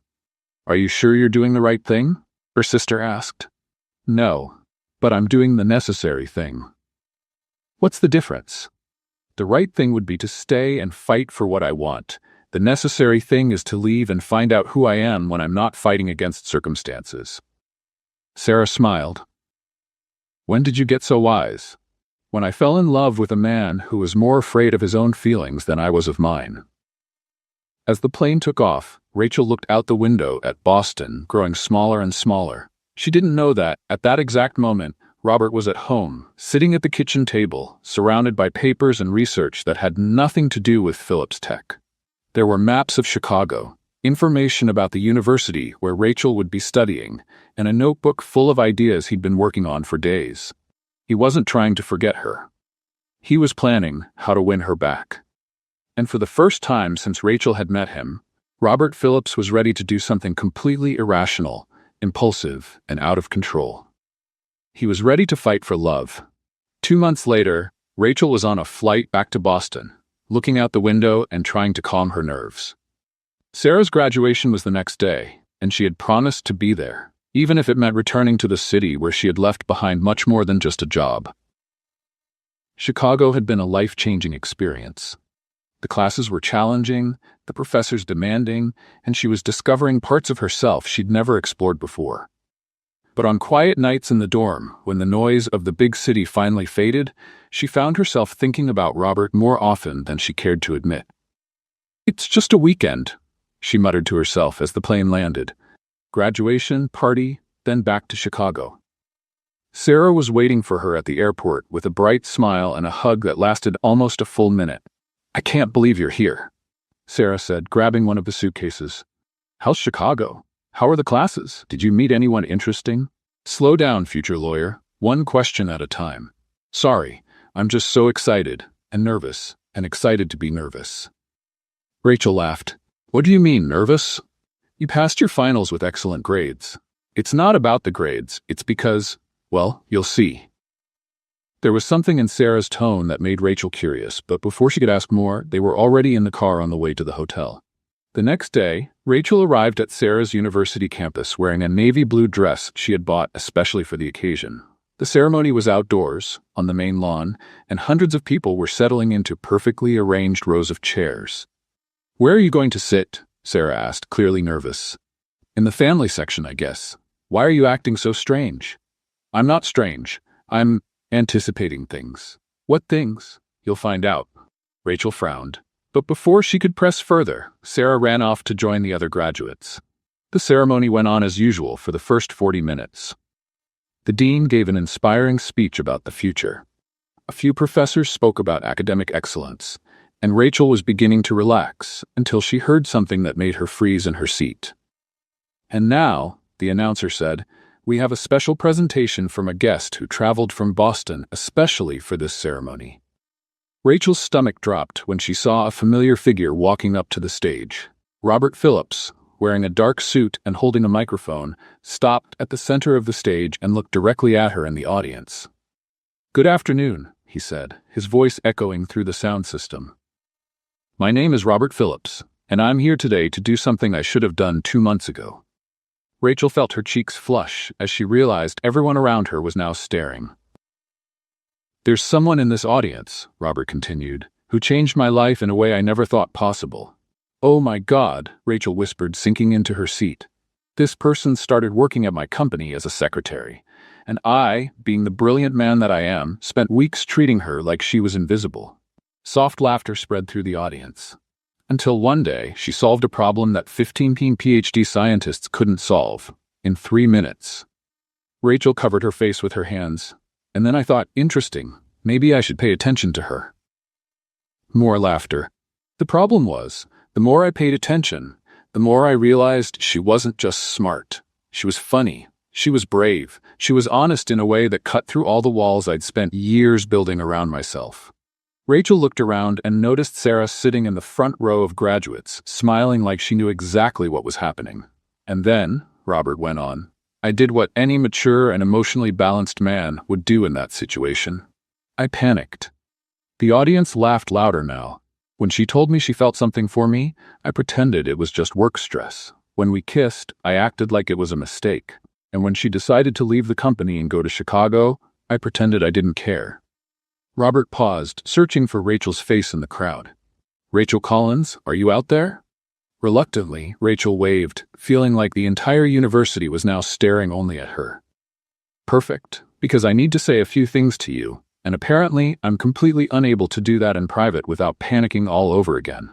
Are you sure you're doing the right thing? Her sister asked. No, but I'm doing the necessary thing. What's the difference? The right thing would be to stay and fight for what I want. The necessary thing is to leave and find out who I am when I'm not fighting against circumstances. Sarah smiled. When did you get so wise? When I fell in love with a man who was more afraid of his own feelings than I was of mine. As the plane took off, Rachel looked out the window at Boston, growing smaller and smaller. She didn't know that, at that exact moment, Robert was at home, sitting at the kitchen table, surrounded by papers and research that had nothing to do with Phillips Tech. There were maps of Chicago, information about the university where Rachel would be studying, and a notebook full of ideas he'd been working on for days. He wasn't trying to forget her. He was planning how to win her back. And for the first time since Rachel had met him, Robert Phillips was ready to do something completely irrational, impulsive, and out of control. He was ready to fight for love. 2 months later, Rachel was on a flight back to Boston, looking out the window and trying to calm her nerves. Sarah's graduation was the next day, and she had promised to be there, even if it meant returning to the city where she had left behind much more than just a job. Chicago had been a life-changing experience. The classes were challenging, the professors demanding, and she was discovering parts of herself she'd never explored before. But on quiet nights in the dorm, when the noise of the big city finally faded, she found herself thinking about Robert more often than she cared to admit. It's just a weekend, she muttered to herself as the plane landed. Graduation, party, then back to Chicago. Sarah was waiting for her at the airport with a bright smile and a hug that lasted almost a full minute. I can't believe you're here, Sarah said, grabbing one of the suitcases. How's Chicago? How are the classes? Did you meet anyone interesting? Slow down, future lawyer. One question at a time. Sorry, I'm just so excited and nervous and excited to be nervous. Rachel laughed. What do you mean, nervous? You passed your finals with excellent grades. It's not about the grades, it's because, well, you'll see. There was something in Sarah's tone that made Rachel curious, but before she could ask more, they were already in the car on the way to the hotel. The next day, Rachel arrived at Sarah's university campus wearing a navy blue dress she had bought especially for the occasion. The ceremony was outdoors, on the main lawn, and hundreds of people were settling into perfectly arranged rows of chairs. Where are you going to sit? Sarah asked, clearly nervous. In the family section, I guess. Why are you acting so strange? I'm not strange. I'm anticipating things. What things? You'll find out. Rachel frowned. But before she could press further, Sarah ran off to join the other graduates. The ceremony went on as usual for the first 40 minutes. The dean gave an inspiring speech about the future. A few professors spoke about academic excellence, and Rachel was beginning to relax until she heard something that made her freeze in her seat. And now, the announcer said, we have a special presentation from a guest who traveled from Boston especially for this ceremony. Rachel's stomach dropped when she saw a familiar figure walking up to the stage. Robert Phillips, wearing a dark suit and holding a microphone, stopped at the center of the stage and looked directly at her in the audience. Good afternoon, he said, his voice echoing through the sound system. My name is Robert Phillips, and I'm here today to do something I should have done 2 months ago. Rachel felt her cheeks flush as she realized everyone around her was now staring. There's someone in this audience, Robert continued, who changed my life in a way I never thought possible. Oh my God, Rachel whispered, sinking into her seat. This person started working at my company as a secretary, and I, being the brilliant man that I am, spent weeks treating her like she was invisible. Soft laughter spread through the audience. Until one day, she solved a problem that 15 PhD scientists couldn't solve, in 3 minutes. Rachel covered her face with her hands, and then I thought, interesting, maybe I should pay attention to her. More laughter. The problem was, the more I paid attention, the more I realized she wasn't just smart. She was funny. She was brave. She was honest in a way that cut through all the walls I'd spent years building around myself. Rachel looked around and noticed Sarah sitting in the front row of graduates, smiling like she knew exactly what was happening. And then, Robert went on, I did what any mature and emotionally balanced man would do in that situation. I panicked. The audience laughed louder now. When she told me she felt something for me, I pretended it was just work stress. When we kissed, I acted like it was a mistake. And when she decided to leave the company and go to Chicago, I pretended I didn't care. Robert paused, searching for Rachel's face in the crowd. Rachel Collins, are you out there? Reluctantly, Rachel waved, feeling like the entire university was now staring only at her. Perfect, because I need to say a few things to you, and apparently I'm completely unable to do that in private without panicking all over again.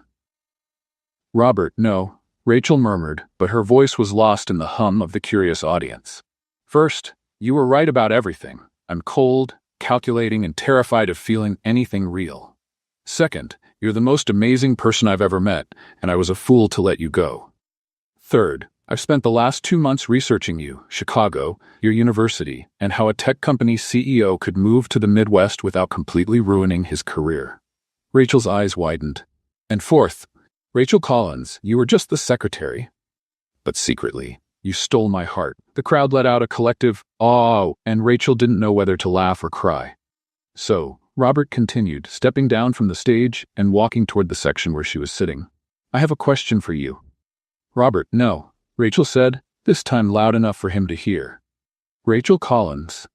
Robert, no, Rachel murmured, but her voice was lost in the hum of the curious audience. First, you were right about everything. I'm cold, calculating, and terrified of feeling anything real. Second, you're the most amazing person I've ever met, and I was a fool to let you go. Third, I've spent the last 2 months researching you, Chicago, your university, and how a tech company CEO could move to the Midwest without completely ruining his career. Rachel's eyes widened. And fourth, Rachel Collins, you were just the secretary. But secretly, you stole my heart. The crowd let out a collective, "Oh," and Rachel didn't know whether to laugh or cry. So, Robert continued, stepping down from the stage and walking toward the section where she was sitting. I have a question for you. Robert, no, Rachel said, this time loud enough for him to hear. Rachel Collins.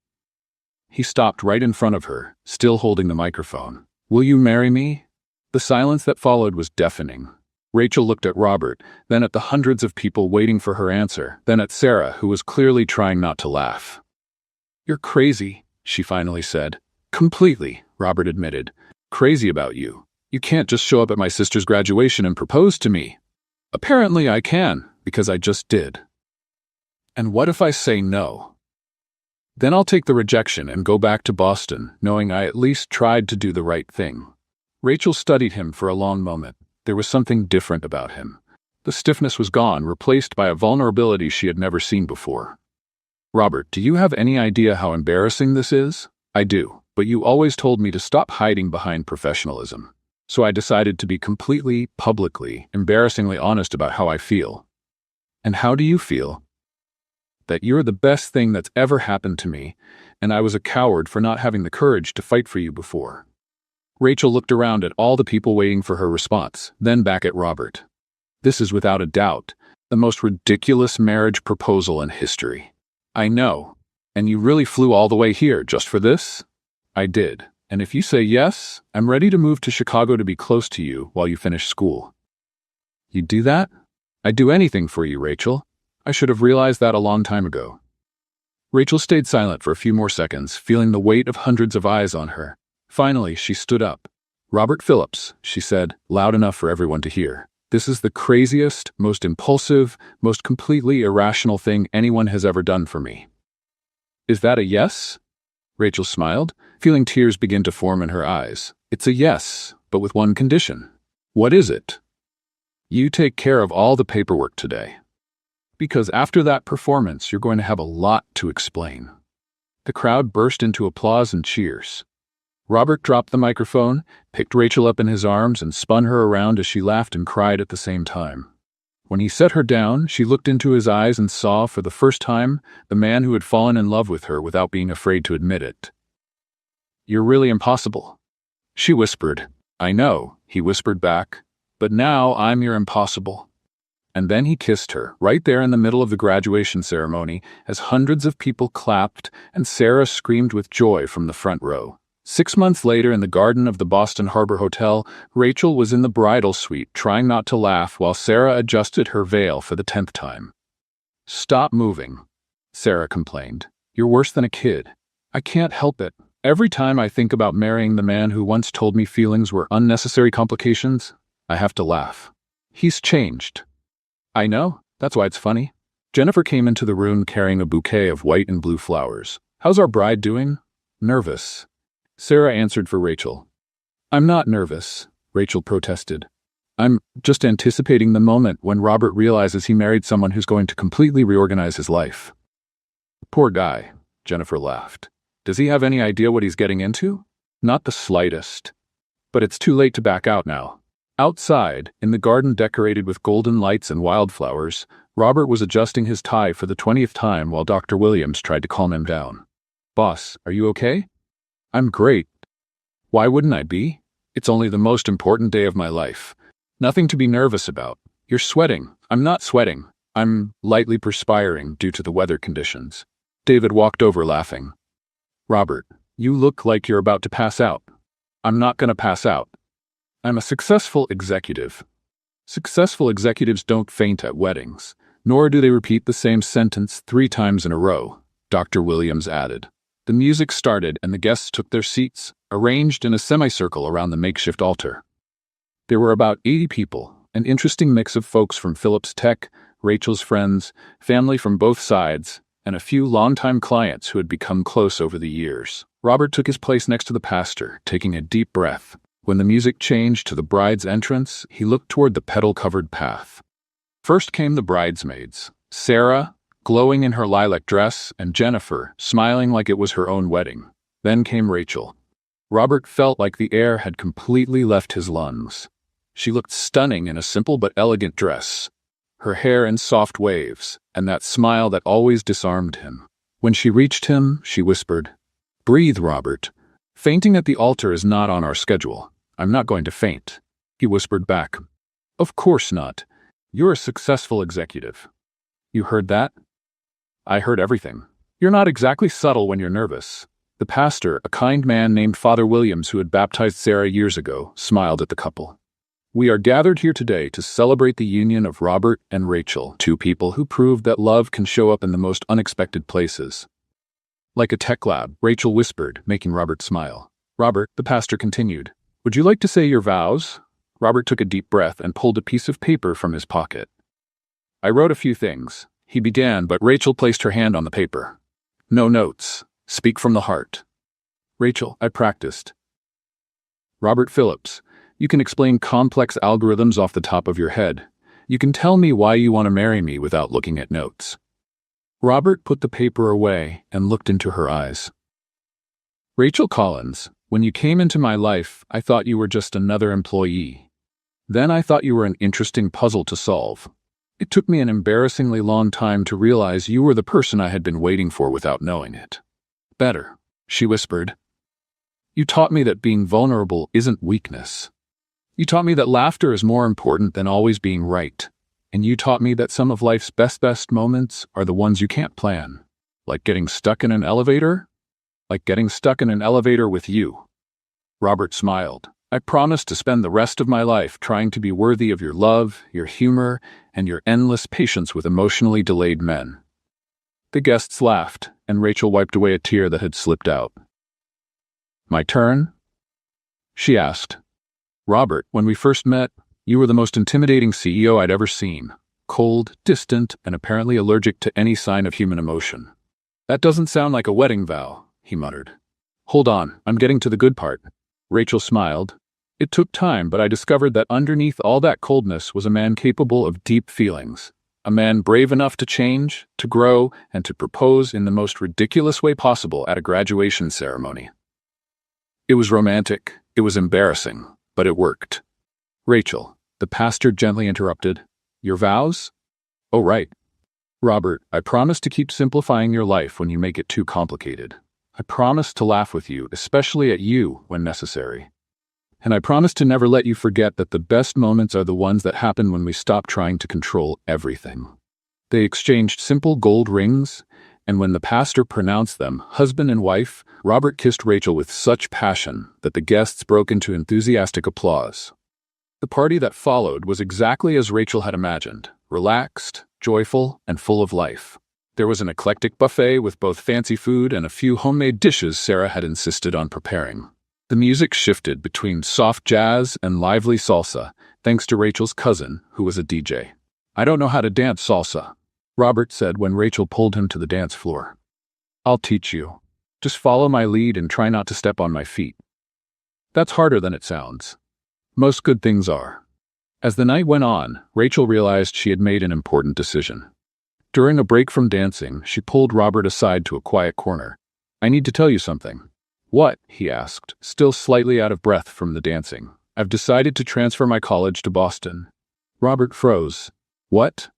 He stopped right in front of her, still holding the microphone. Will you marry me? The silence that followed was deafening. Rachel looked at Robert, then at the hundreds of people waiting for her answer, then at Sarah, who was clearly trying not to laugh. You're crazy, she finally said. Completely, Robert admitted. Crazy about you. You can't just show up at my sister's graduation and propose to me. Apparently I can, because I just did. And what if I say no? Then I'll take the rejection and go back to Boston, knowing I at least tried to do the right thing. Rachel studied him for a long moment. There was something different about him. The stiffness was gone, replaced by a vulnerability she had never seen before. Robert, do you have any idea how embarrassing this is? I do, but you always told me to stop hiding behind professionalism. So I decided to be completely, publicly, embarrassingly honest about how I feel. And how do you feel? That you're the best thing that's ever happened to me, and I was a coward for not having the courage to fight for you before. Rachel looked around at all the people waiting for her response, then back at Robert. This is without a doubt the most ridiculous marriage proposal in history. I know. And you really flew all the way here just for this? I did. And if you say yes, I'm ready to move to Chicago to be close to you while you finish school. You'd do that? I'd do anything for you, Rachel. I should have realized that a long time ago. Rachel stayed silent for a few more seconds, feeling the weight of hundreds of eyes on her. Finally, she stood up. Robert Phillips, she said, loud enough for everyone to hear. This is the craziest, most impulsive, most completely irrational thing anyone has ever done for me. Is that a yes? Rachel smiled, feeling tears begin to form in her eyes. It's a yes, but with one condition. What is it? You take care of all the paperwork today. Because after that performance, you're going to have a lot to explain. The crowd burst into applause and cheers. Robert dropped the microphone, picked Rachel up in his arms, and spun her around as she laughed and cried at the same time. When he set her down, she looked into his eyes and saw, for the first time, the man who had fallen in love with her without being afraid to admit it. You're really impossible, she whispered. I know, he whispered back, but now I'm your impossible. And then he kissed her, right there in the middle of the graduation ceremony, as hundreds of people clapped and Sarah screamed with joy from the front row. 6 months later, in the garden of the Boston Harbor Hotel, Rachel was in the bridal suite, trying not to laugh while Sarah adjusted her veil for the 10th time. Stop moving, Sarah complained. You're worse than a kid. I can't help it. Every time I think about marrying the man who once told me feelings were unnecessary complications, I have to laugh. He's changed. I know, that's why it's funny. Jennifer came into the room carrying a bouquet of white and blue flowers. How's our bride doing? Nervous. Sarah answered for Rachel. I'm not nervous, Rachel protested. I'm just anticipating the moment when Robert realizes he married someone who's going to completely reorganize his life. Poor guy, Jennifer laughed. Does he have any idea what he's getting into? Not the slightest. But it's too late to back out now. Outside, in the garden decorated with golden lights and wildflowers, Robert was adjusting his tie for the 20th time while Dr. Williams tried to calm him down. Boss, are you okay? I'm great. Why wouldn't I be? It's only the most important day of my life. Nothing to be nervous about. You're sweating. I'm not sweating. I'm lightly perspiring due to the weather conditions. David walked over laughing. Robert, you look like you're about to pass out. I'm not going to pass out. I'm a successful executive. Successful executives don't faint at weddings, nor do they repeat the same sentence 3 times in a row, Dr. Williams added. The music started and the guests took their seats, arranged in a semicircle around the makeshift altar. There were about 80 people, an interesting mix of folks from Phillips Tech, Rachel's friends, family from both sides, and a few longtime clients who had become close over the years. Robert took his place next to the pastor, taking a deep breath. When the music changed to the bride's entrance, he looked toward the petal-covered path. First came the bridesmaids, Sarah, glowing in her lilac dress, and Jennifer, smiling like it was her own wedding. Then came Rachel. Robert felt like the air had completely left his lungs. She looked stunning in a simple but elegant dress, her hair in soft waves, and that smile that always disarmed him. When she reached him, she whispered, "Breathe, Robert. Fainting at the altar is not on our schedule. I'm not going to faint," he whispered back. Of course not. You're a successful executive. You heard that? I heard everything. You're not exactly subtle when you're nervous. The pastor, a kind man named Father Williams who had baptized Sarah years ago, smiled at the couple. We are gathered here today to celebrate the union of Robert and Rachel, 2 people who proved that love can show up in the most unexpected places. Like a tech lab, Rachel whispered, making Robert smile. Robert, the pastor continued, would you like to say your vows? Robert took a deep breath and pulled a piece of paper from his pocket. I wrote a few things, he began, but Rachel placed her hand on the paper. No notes. Speak from the heart. Rachel, I practiced. Robert Phillips, you can explain complex algorithms off the top of your head. You can tell me why you want to marry me without looking at notes. Robert put the paper away and looked into her eyes. Rachel Collins, when you came into my life, I thought you were just another employee. Then I thought you were an interesting puzzle to solve. It took me an embarrassingly long time to realize you were the person I had been waiting for without knowing it. Better, she whispered. You taught me that being vulnerable isn't weakness. You taught me that laughter is more important than always being right. And you taught me that some of life's best moments are the ones you can't plan. Like getting stuck in an elevator? Like getting stuck in an elevator with you. Robert smiled. I promise to spend the rest of my life trying to be worthy of your love, your humor, and your endless patience with emotionally delayed men." The guests laughed, and Rachel wiped away a tear that had slipped out. "My turn?" she asked. "Robert, when we first met, you were the most intimidating CEO I'd ever seen. Cold, distant, and apparently allergic to any sign of human emotion." "That doesn't sound like a wedding vow," he muttered. "Hold on, I'm getting to the good part." Rachel smiled. "It took time, but I discovered that underneath all that coldness was a man capable of deep feelings. A man brave enough to change, to grow, and to propose in the most ridiculous way possible at a graduation ceremony. It was romantic, it was embarrassing, but it worked." "Rachel," the pastor gently interrupted, "your vows?" "Oh, right. Robert, I promise to keep simplifying your life when you make it too complicated. I promise to laugh with you, especially at you, when necessary. And I promise to never let you forget that the best moments are the ones that happen when we stop trying to control everything." They exchanged simple gold rings, and when the pastor pronounced them husband and wife, Robert kissed Rachel with such passion that the guests broke into enthusiastic applause. The party that followed was exactly as Rachel had imagined, relaxed, joyful, and full of life. There was an eclectic buffet with both fancy food and a few homemade dishes Sarah had insisted on preparing. The music shifted between soft jazz and lively salsa, thanks to Rachel's cousin, who was a DJ. "I don't know how to dance salsa," Robert said when Rachel pulled him to the dance floor. "I'll teach you. Just follow my lead and try not to step on my feet." "That's harder than it sounds." "Most good things are." As the night went on, Rachel realized she had made an important decision. During a break from dancing, she pulled Robert aside to a quiet corner. "I need to tell you something." "What?" he asked, still slightly out of breath from the dancing. "I've decided to transfer my college to Boston." Robert froze. "What?"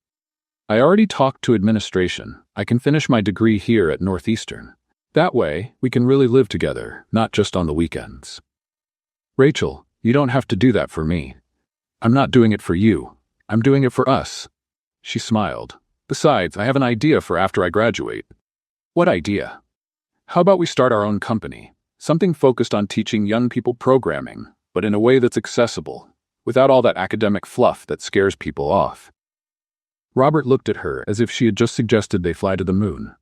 "I already talked to administration. I can finish my degree here at Northeastern. That way, we can really live together, not just on the weekends." "Rachel, you don't have to do that for me. I'm not doing it for you. I'm doing it for us." She smiled. "Besides, I have an idea for after I graduate." "What idea?" "How about we start our own company? Something focused on teaching young people programming, but in a way that's accessible, without all that academic fluff that scares people off." Robert looked at her as if she had just suggested they fly to the moon.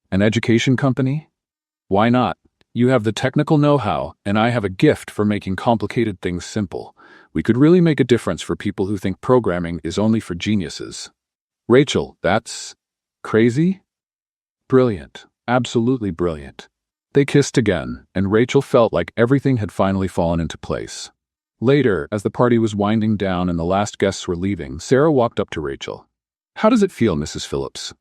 "An education company? Why not? You have the technical know-how, and I have a gift for making complicated things simple. We could really make a difference for people who think programming is only for geniuses." "Rachel, that's crazy?" "Brilliant. Absolutely brilliant." They kissed again, and Rachel felt like everything had finally fallen into place. Later, as the party was winding down and the last guests were leaving, Sarah walked up to Rachel. "How does it feel, Mrs. Phillips?"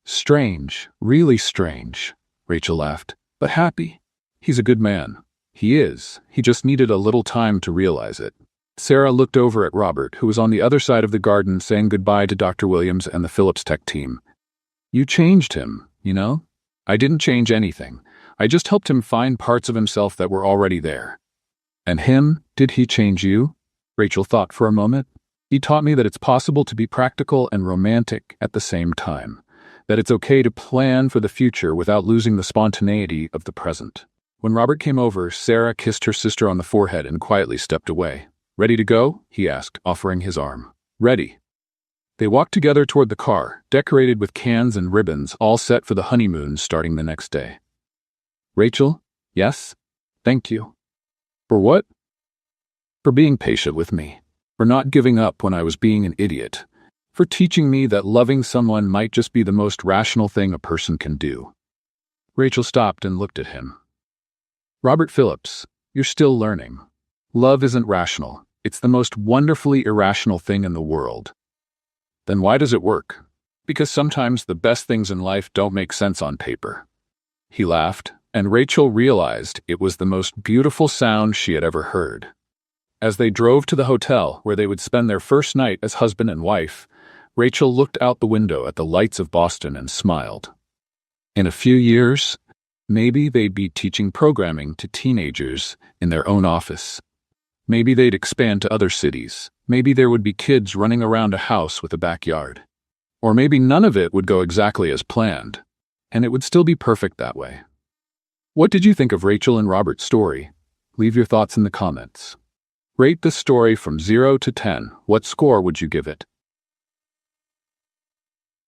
"Strange, really strange," Rachel laughed, "but happy. He's a good man." "He is. He just needed a little time to realize it." Sarah looked over at Robert, who was on the other side of the garden saying goodbye to Dr. Williams and the Phillips Tech team. "You changed him, you know?" "I didn't change anything. I just helped him find parts of himself that were already there." "And him? Did he change you?" Rachel thought for a moment. "He taught me that it's possible to be practical and romantic at the same time. That it's okay to plan for the future without losing the spontaneity of the present." When Robert came over, Sarah kissed her sister on the forehead and quietly stepped away. "Ready to go?" he asked, offering his arm. "Ready." They walked together toward the car, decorated with cans and ribbons, all set for the honeymoon starting the next day. "Rachel?" "Yes?" "Thank you." "For what?" "For being patient with me. For not giving up when I was being an idiot. For teaching me that loving someone might just be the most rational thing a person can do." Rachel stopped and looked at him. "Robert Phillips, you're still learning. Love isn't rational. It's the most wonderfully irrational thing in the world." "Then why does it work?" "Because sometimes the best things in life don't make sense on paper." He laughed, and Rachel realized it was the most beautiful sound she had ever heard. As they drove to the hotel where they would spend their first night as husband and wife, Rachel looked out the window at the lights of Boston and smiled. In a few years, maybe they'd be teaching programming to teenagers in their own office. Maybe they'd expand to other cities. Maybe there would be kids running around a house with a backyard. Or maybe none of it would go exactly as planned, and it would still be perfect that way. What did you think of Rachel and Robert's story? Leave your thoughts in the comments. Rate the story from 0 to 10. What score would you give it?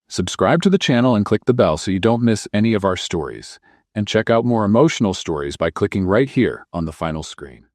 Subscribe to the channel and click the bell so you don't miss any of our stories. And check out more emotional stories by clicking right here on the final screen.